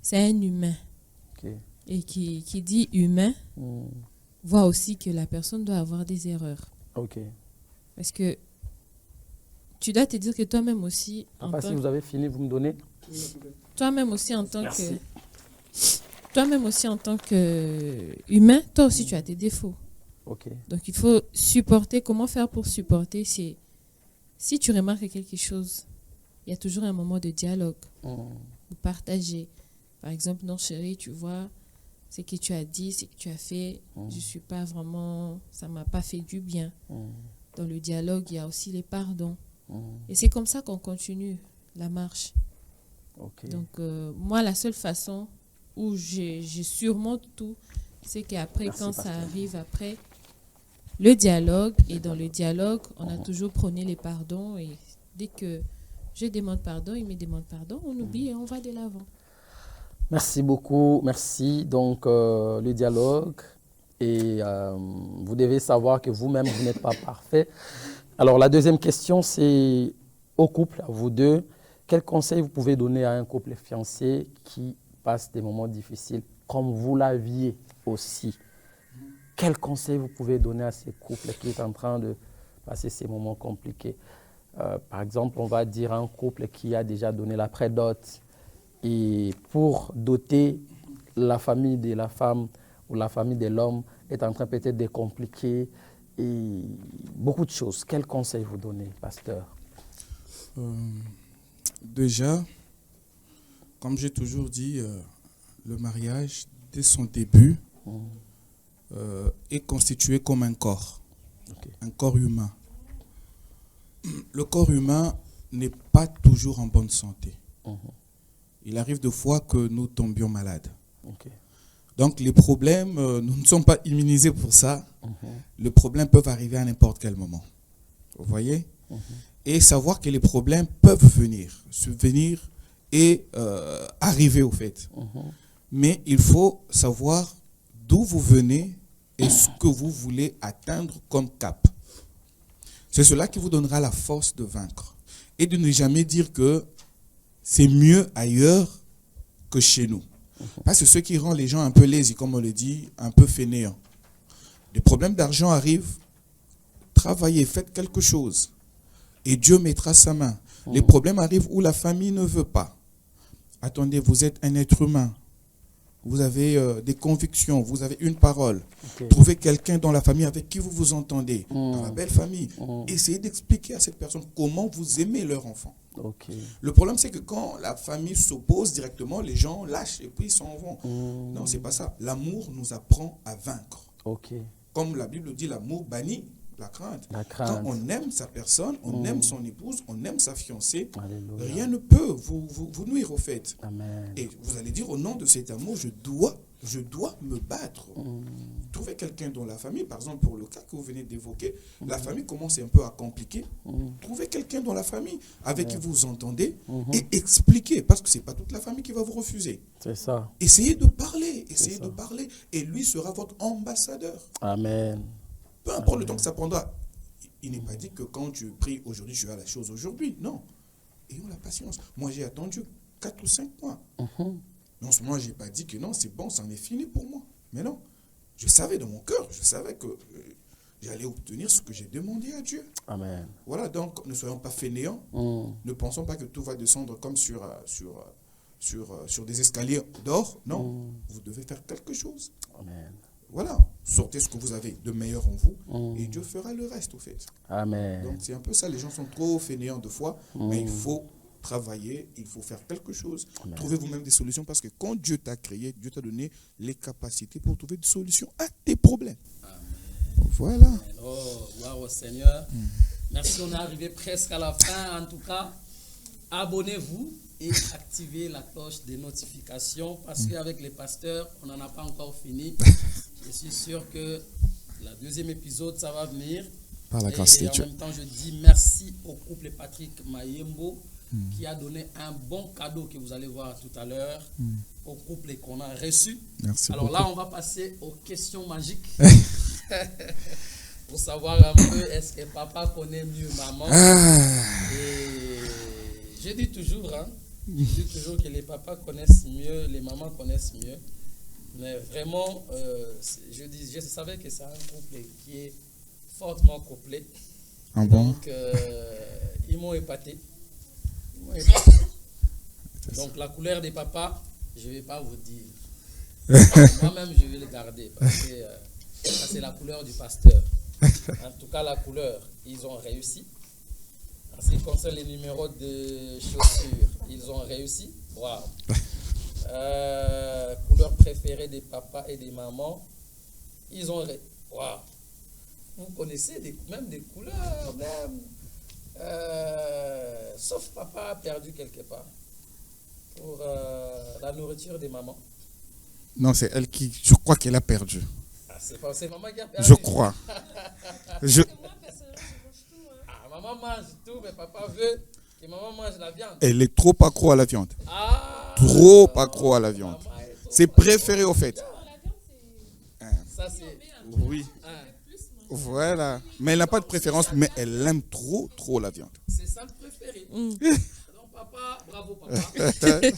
c'est un humain. Okay. Et qui dit humain, voit aussi que la personne doit avoir des erreurs. Okay. Parce que tu dois te dire que toi-même aussi... Si vous avez fini, vous me donnez. Toi-même aussi en tant Merci. Toi-même aussi en tant qu'humain, toi aussi tu as tes défauts. Okay. Donc il faut supporter. Comment faire pour supporter? C'est si tu remarques quelque chose, il y a toujours un moment de dialogue, de partager. Par exemple, non chérie, tu vois, ce que tu as dit, ce que tu as fait, je suis pas vraiment, ça m'a pas fait du bien. Dans le dialogue, il y a aussi les pardons. Et c'est comme ça qu'on continue la marche. Okay. Donc moi, la seule façon où je surmonte tout, c'est qu'après, quand ça arrive après, le dialogue, et dans le dialogue, on a toujours prôné les pardons, et dès que je demande pardon, il me demande pardon, on oublie et on va de l'avant. Merci beaucoup, merci. Donc, le dialogue, et vous devez savoir que vous-même, vous n'êtes pas parfait. Alors, la deuxième question, c'est au couple, à vous deux. Quel conseil vous pouvez donner à un couple fiancé qui passe des moments difficiles, comme vous l'aviez aussi? Quel conseil vous pouvez donner à ces couples qui sont en train de passer ces moments compliqués? Par exemple, on va dire un couple qui a déjà donné la prédot, et pour doter la famille de la femme ou la famille de l'homme est en train peut-être de compliquer et beaucoup de choses. Quel conseil vous donnez, pasteur? Déjà, comme j'ai toujours dit, le mariage, dès son début, est constitué comme un corps, un corps humain. Le corps humain n'est pas toujours en bonne santé. Il arrive de fois que nous tombions malades. Donc les problèmes, nous ne sommes pas immunisés pour ça. Les problèmes peuvent arriver à n'importe quel moment. Vous voyez? Et savoir que les problèmes peuvent venir, subvenir et arriver au fait. Mais il faut savoir d'où vous venez et ce que vous voulez atteindre comme cap. C'est cela qui vous donnera la force de vaincre. et de ne jamais dire que c'est mieux ailleurs que chez nous. Parce que ce qui rend les gens un peu lazy, comme on le dit, un peu fainéants. Les problèmes d'argent arrivent, travaillez, faites quelque chose et Dieu mettra sa main. Les problèmes arrivent où la famille ne veut pas. Attendez, vous êtes un être humain. Vous avez des convictions, vous avez une parole. Okay. Trouvez quelqu'un dans la famille avec qui vous vous entendez, dans la belle famille. Essayez d'expliquer à cette personne comment vous aimez leur enfant. Okay. Le problème, c'est que quand la famille s'oppose directement, les gens lâchent et puis ils s'en vont. Non, c'est pas ça. L'amour nous apprend à vaincre. Okay. Comme la Bible dit, l'amour bannit la crainte. Quand on aime sa personne, on aime son épouse, on aime sa fiancée, Alléluia. Rien ne peut vous nuire au fait. Amen. Et vous allez dire, au nom de cet amour, je dois me battre. Trouvez quelqu'un dans la famille, par exemple pour le cas que vous venez d'évoquer, la famille commence un peu à compliquer. Trouvez quelqu'un dans la famille avec qui vous entendez et expliquez, parce que ce n'est pas toute la famille qui va vous refuser. C'est ça. Essayez de parler, et lui sera votre ambassadeur. Amen. Peu importe le temps que ça prendra. Il n'est pas dit que quand je prie aujourd'hui, je vais à la chose aujourd'hui. Non. Ayons la patience. Moi, j'ai attendu 4 ou 5 mois. Mais en ce moment, je n'ai pas dit que non, c'est bon, ça en est fini pour moi. Mais non. Je savais dans mon cœur, je savais que j'allais obtenir ce que j'ai demandé à Dieu. Amen. Voilà, donc ne soyons pas fainéants. Ne pensons pas que tout va descendre comme sur des escaliers d'or. Non. Vous devez faire quelque chose. Amen. Voilà, sortez ce que vous avez de meilleur en vous et Dieu fera le reste au fait. Amen. Donc c'est un peu ça, les gens sont trop fainéants de foi, mais il faut travailler, il faut faire quelque chose. Amen. Trouvez vous-même des solutions parce que quand Dieu t'a créé, Dieu t'a donné les capacités pour trouver des solutions à tes problèmes. Amen. Voilà. Amen. Oh, gloire au Seigneur. Merci, on est arrivé presque à la fin. En tout cas, abonnez-vous et activez la cloche des notifications parce qu'avec les pasteurs, on n'en a pas encore fini. Je suis sûr que le deuxième épisode, ça va venir. Par la grâce de Dieu. En même temps, je dis merci au couple Patrick Mayembo qui a donné un bon cadeau que vous allez voir tout à l'heure au couple qu'on a reçu. Merci Alors beaucoup. Là, on va passer aux questions magiques pour savoir un peu est-ce que papa connaît mieux maman. Et je dis toujours, que les papas connaissent mieux, les mamans connaissent mieux. Mais vraiment, je savais que c'est un couple qui est fortement couplé. Ah bon? Donc, ils m'ont épaté. Donc, la couleur des papas, je ne vais pas vous dire. Moi-même, je vais le garder parce que ça, c'est la couleur du pasteur. En tout cas, la couleur, ils ont réussi. En ce qui concerne les numéros de chaussures, ils ont réussi. Waouh! Couleur préférée des papas et des mamans, ils ont réussi. Waouh! Vous connaissez même des couleurs, même. Sauf papa a perdu quelque part pour la nourriture des mamans. Non, c'est elle qui. Je crois qu'elle a perdu. Ah, c'est maman qui a perdu. Je crois. Maman mange tout, mais papa veut que maman mange la viande. Elle est trop accro à la viande. Trop accro à la viande. C'est préféré au fait. Ça, c'est... Oui. Voilà. Mais elle n'a pas de préférence, mais elle aime trop la viande. C'est ça le préféré. Donc papa, bravo papa. Vous n'avez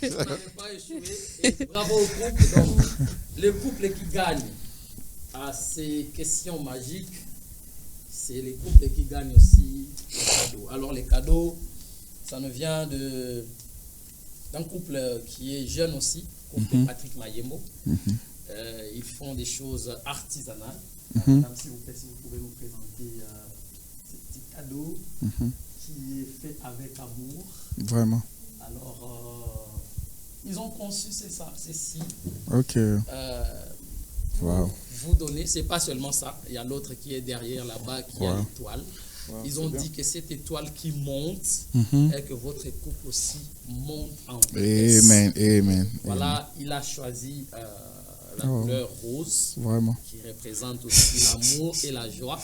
pas échoué. Et bravo au couple. Donc, le couple qui gagne à ces questions magiques, c'est les couples qui gagnent aussi les cadeaux. Alors les cadeaux, ça nous vient d'un couple qui est jeune aussi, couple Patrick Mayembo. Ils font des choses artisanales. Madame, s'il vous plaît, si vous pouvez nous présenter ce petit cadeau qui est fait avec amour. Vraiment. Alors, ils ont conçu ceci. Ok. Wow. Vous donner, c'est pas seulement ça, il y a l'autre qui est derrière là-bas qui a l'étoile. Ils ont dit que cette étoile qui monte et que votre couple aussi monte en vitesse. Amen. Voilà, il a choisi la couleur rose, vraiment, qui représente aussi l'amour et la joie.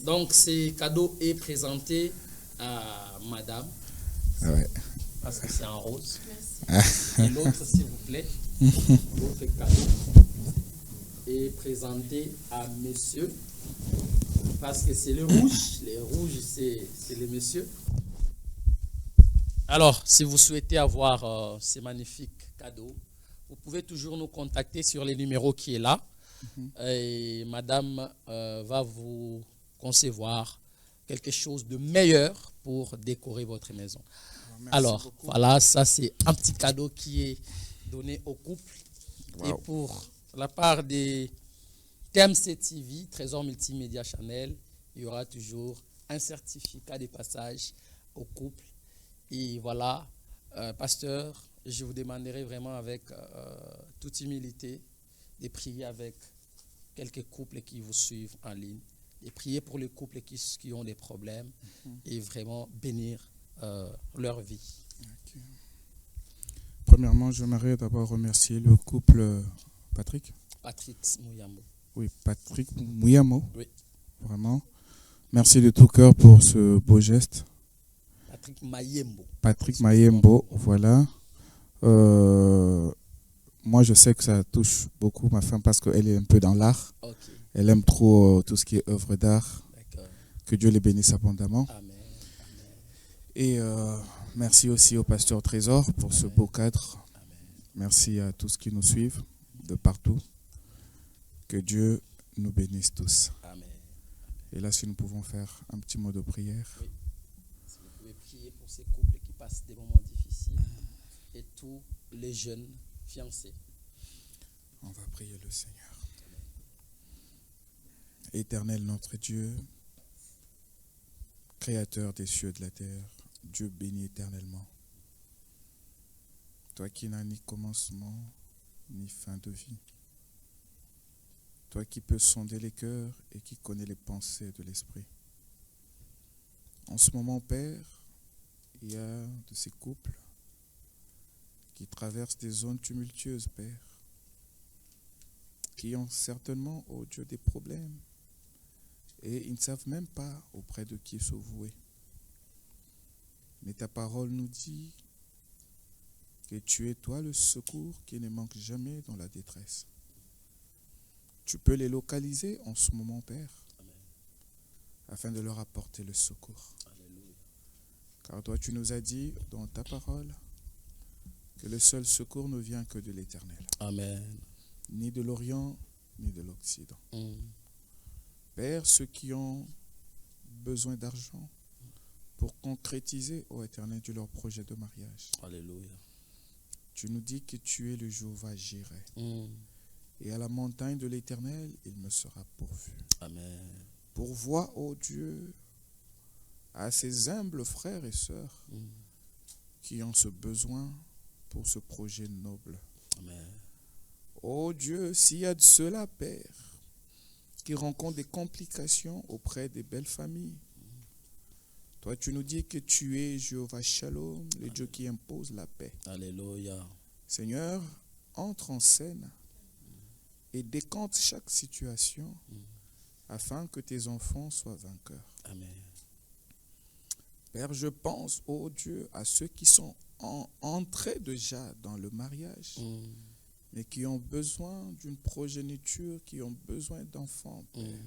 Donc, ce cadeau est présenté à madame, parce que c'est en rose. Et l'autre, s'il vous plaît, l'autre cadeau est présenté à monsieur, parce que c'est le rouge. Les rouges, c'est les messieurs. Alors, si vous souhaitez avoir ces magnifiques cadeaux, vous pouvez toujours nous contacter sur les numéros qui est là. Et madame va vous concevoir quelque chose de meilleur pour décorer votre maison. Merci Alors, beaucoup. voilà, ça c'est un petit cadeau qui est donné au couple. Wow. Et pour la part des TMC TV, Trésor Multimédia Channel, il y aura toujours un certificat de passage au couple. Et voilà, pasteur, je vous demanderai vraiment avec toute humilité de prier avec quelques couples qui vous suivent en ligne, et prier pour les couples qui ont des problèmes et vraiment bénir leur vie. Ok. Premièrement, j'aimerais d'abord remercier le couple Patrick. Patrick Mouyambo. Oui, Patrick Mouyamo. Oui. Vraiment. Merci de tout cœur pour ce beau geste. Patrick Mayembo. Patrick Mayembo, voilà. Moi, je sais que ça touche beaucoup ma femme parce qu'elle est un peu dans l'art. Ok, Elle aime trop tout ce qui est œuvre d'art. d'accord. Que Dieu les bénisse abondamment. Amen. Et merci aussi au pasteur Trésor pour ce beau cadre. Amen. Merci à tous qui nous suivent de partout. Que Dieu nous bénisse tous. Amen. Et là, si nous pouvons faire un petit mot de prière. Oui. Si vous pouvez prier pour ces couples qui passent des moments difficiles et tous les jeunes fiancés. On va prier le Seigneur. Éternel notre Dieu, Créateur des cieux et de la terre, Dieu béni éternellement. Toi qui n'as ni commencement ni fin de vie. Toi qui peux sonder les cœurs et qui connais les pensées de l'esprit. En ce moment, Père, il y a de ces couples qui traversent des zones tumultueuses, Père, qui ont certainement, oh Dieu, des problèmes et ils ne savent même pas auprès de qui se vouer. Mais ta parole nous dit que tu es toi le secours qui ne manque jamais dans la détresse. Tu peux les localiser en ce moment, Père, Amen. afin de leur apporter le secours. Alléluia. Car toi, tu nous as dit dans ta parole que le seul secours ne vient que de l'Éternel, Amen. ni de l'Orient, ni de l'Occident. Mm. Père, ceux qui ont besoin d'argent pour concrétiser, ô Éternel Dieu, leur projet de mariage, Alléluia. tu nous dis que tu es le Jéhovah Jireh. Mm. Et à la montagne de l'Éternel, il me sera pourvu. Amen. Pourvois, ô Dieu, à ces humbles frères et sœurs Mm. qui ont ce besoin pour ce projet noble. Amen. Ô Dieu, s'il y a de cela, Père, qui rencontrent des complications auprès des belles familles, toi, tu nous dis que tu es Jéhovah Shalom, le Dieu qui impose la paix. Alléluia. Seigneur, entre en scène et décante chaque situation afin que tes enfants soient vainqueurs. Amen. Père, je pense, ô Dieu, à ceux qui sont entrés déjà dans le mariage, Mm. mais qui ont besoin d'une progéniture, qui ont besoin d'enfants, Père.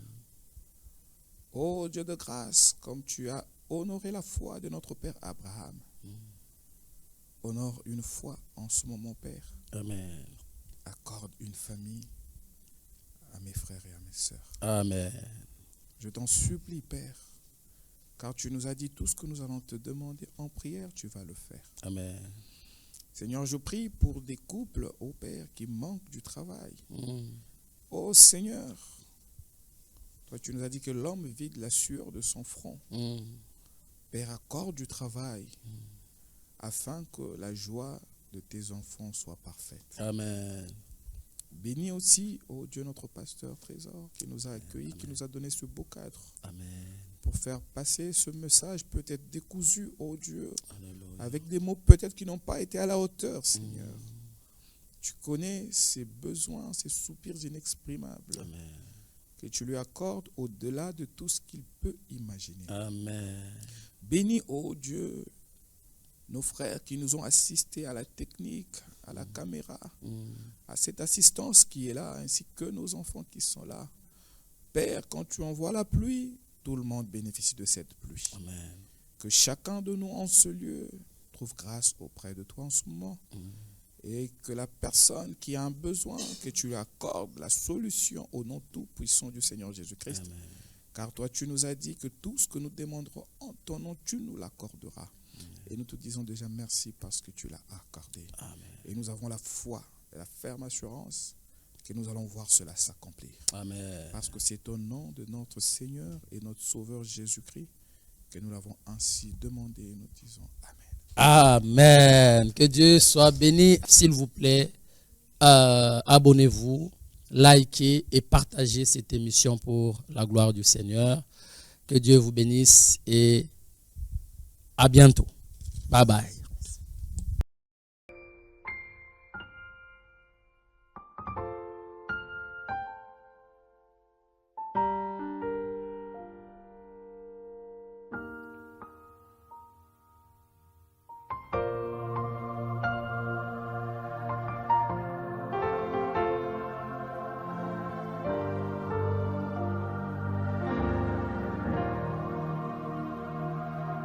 Ô Dieu de grâce, comme tu as honoré la foi de notre Père Abraham, honore une foi en ce moment, Père. Amen. Accorde une famille à mes frères et à mes sœurs. Amen. Je t'en supplie, Père, car tu nous as dit tout ce que nous allons te demander en prière, tu vas le faire. Amen. Seigneur, je prie pour des couples, ô Père, qui manquent du travail. Mm. Ô Seigneur, toi tu nous as dit que l'homme vide la sueur de son front. Mm. Père, accorde du travail afin que la joie de tes enfants soit parfaite. Amen. Bénis aussi, ô Dieu, notre pasteur Trésor, qui nous a accueillis, qui nous a donné ce beau cadre Amen. pour faire passer ce message peut-être décousu, ô Dieu, Alléluia. avec des mots peut-être qui n'ont pas été à la hauteur, Seigneur. Tu connais ses besoins, ses soupirs inexprimables, Amen. que tu lui accordes au-delà de tout ce qu'il peut imaginer. Amen. Bénis, ô Dieu, nos frères qui nous ont assistés à la technique, à la caméra, à cette assistance qui est là, ainsi que nos enfants qui sont là. Père, quand tu envoies la pluie, tout le monde bénéficie de cette pluie. Amen. Que chacun de nous en ce lieu, trouve grâce auprès de toi en ce moment. Et que la personne qui a un besoin, que tu lui accordes la solution au nom tout-puissant du Seigneur Jésus-Christ. Amen. Car toi, tu nous as dit que tout ce que nous demanderons en ton nom, tu nous l'accorderas. Et nous te disons déjà merci parce que tu l'as accordé. Amen. Et nous avons la foi et la ferme assurance que nous allons voir cela s'accomplir. Amen. Parce que c'est au nom de notre Seigneur et notre Sauveur Jésus-Christ que nous l'avons ainsi demandé et nous disons Amen. Amen. Que Dieu soit béni. S'il vous plaît, abonnez-vous, likez et partagez cette émission pour la gloire du Seigneur. Que Dieu vous bénisse et à bientôt. Bye bye.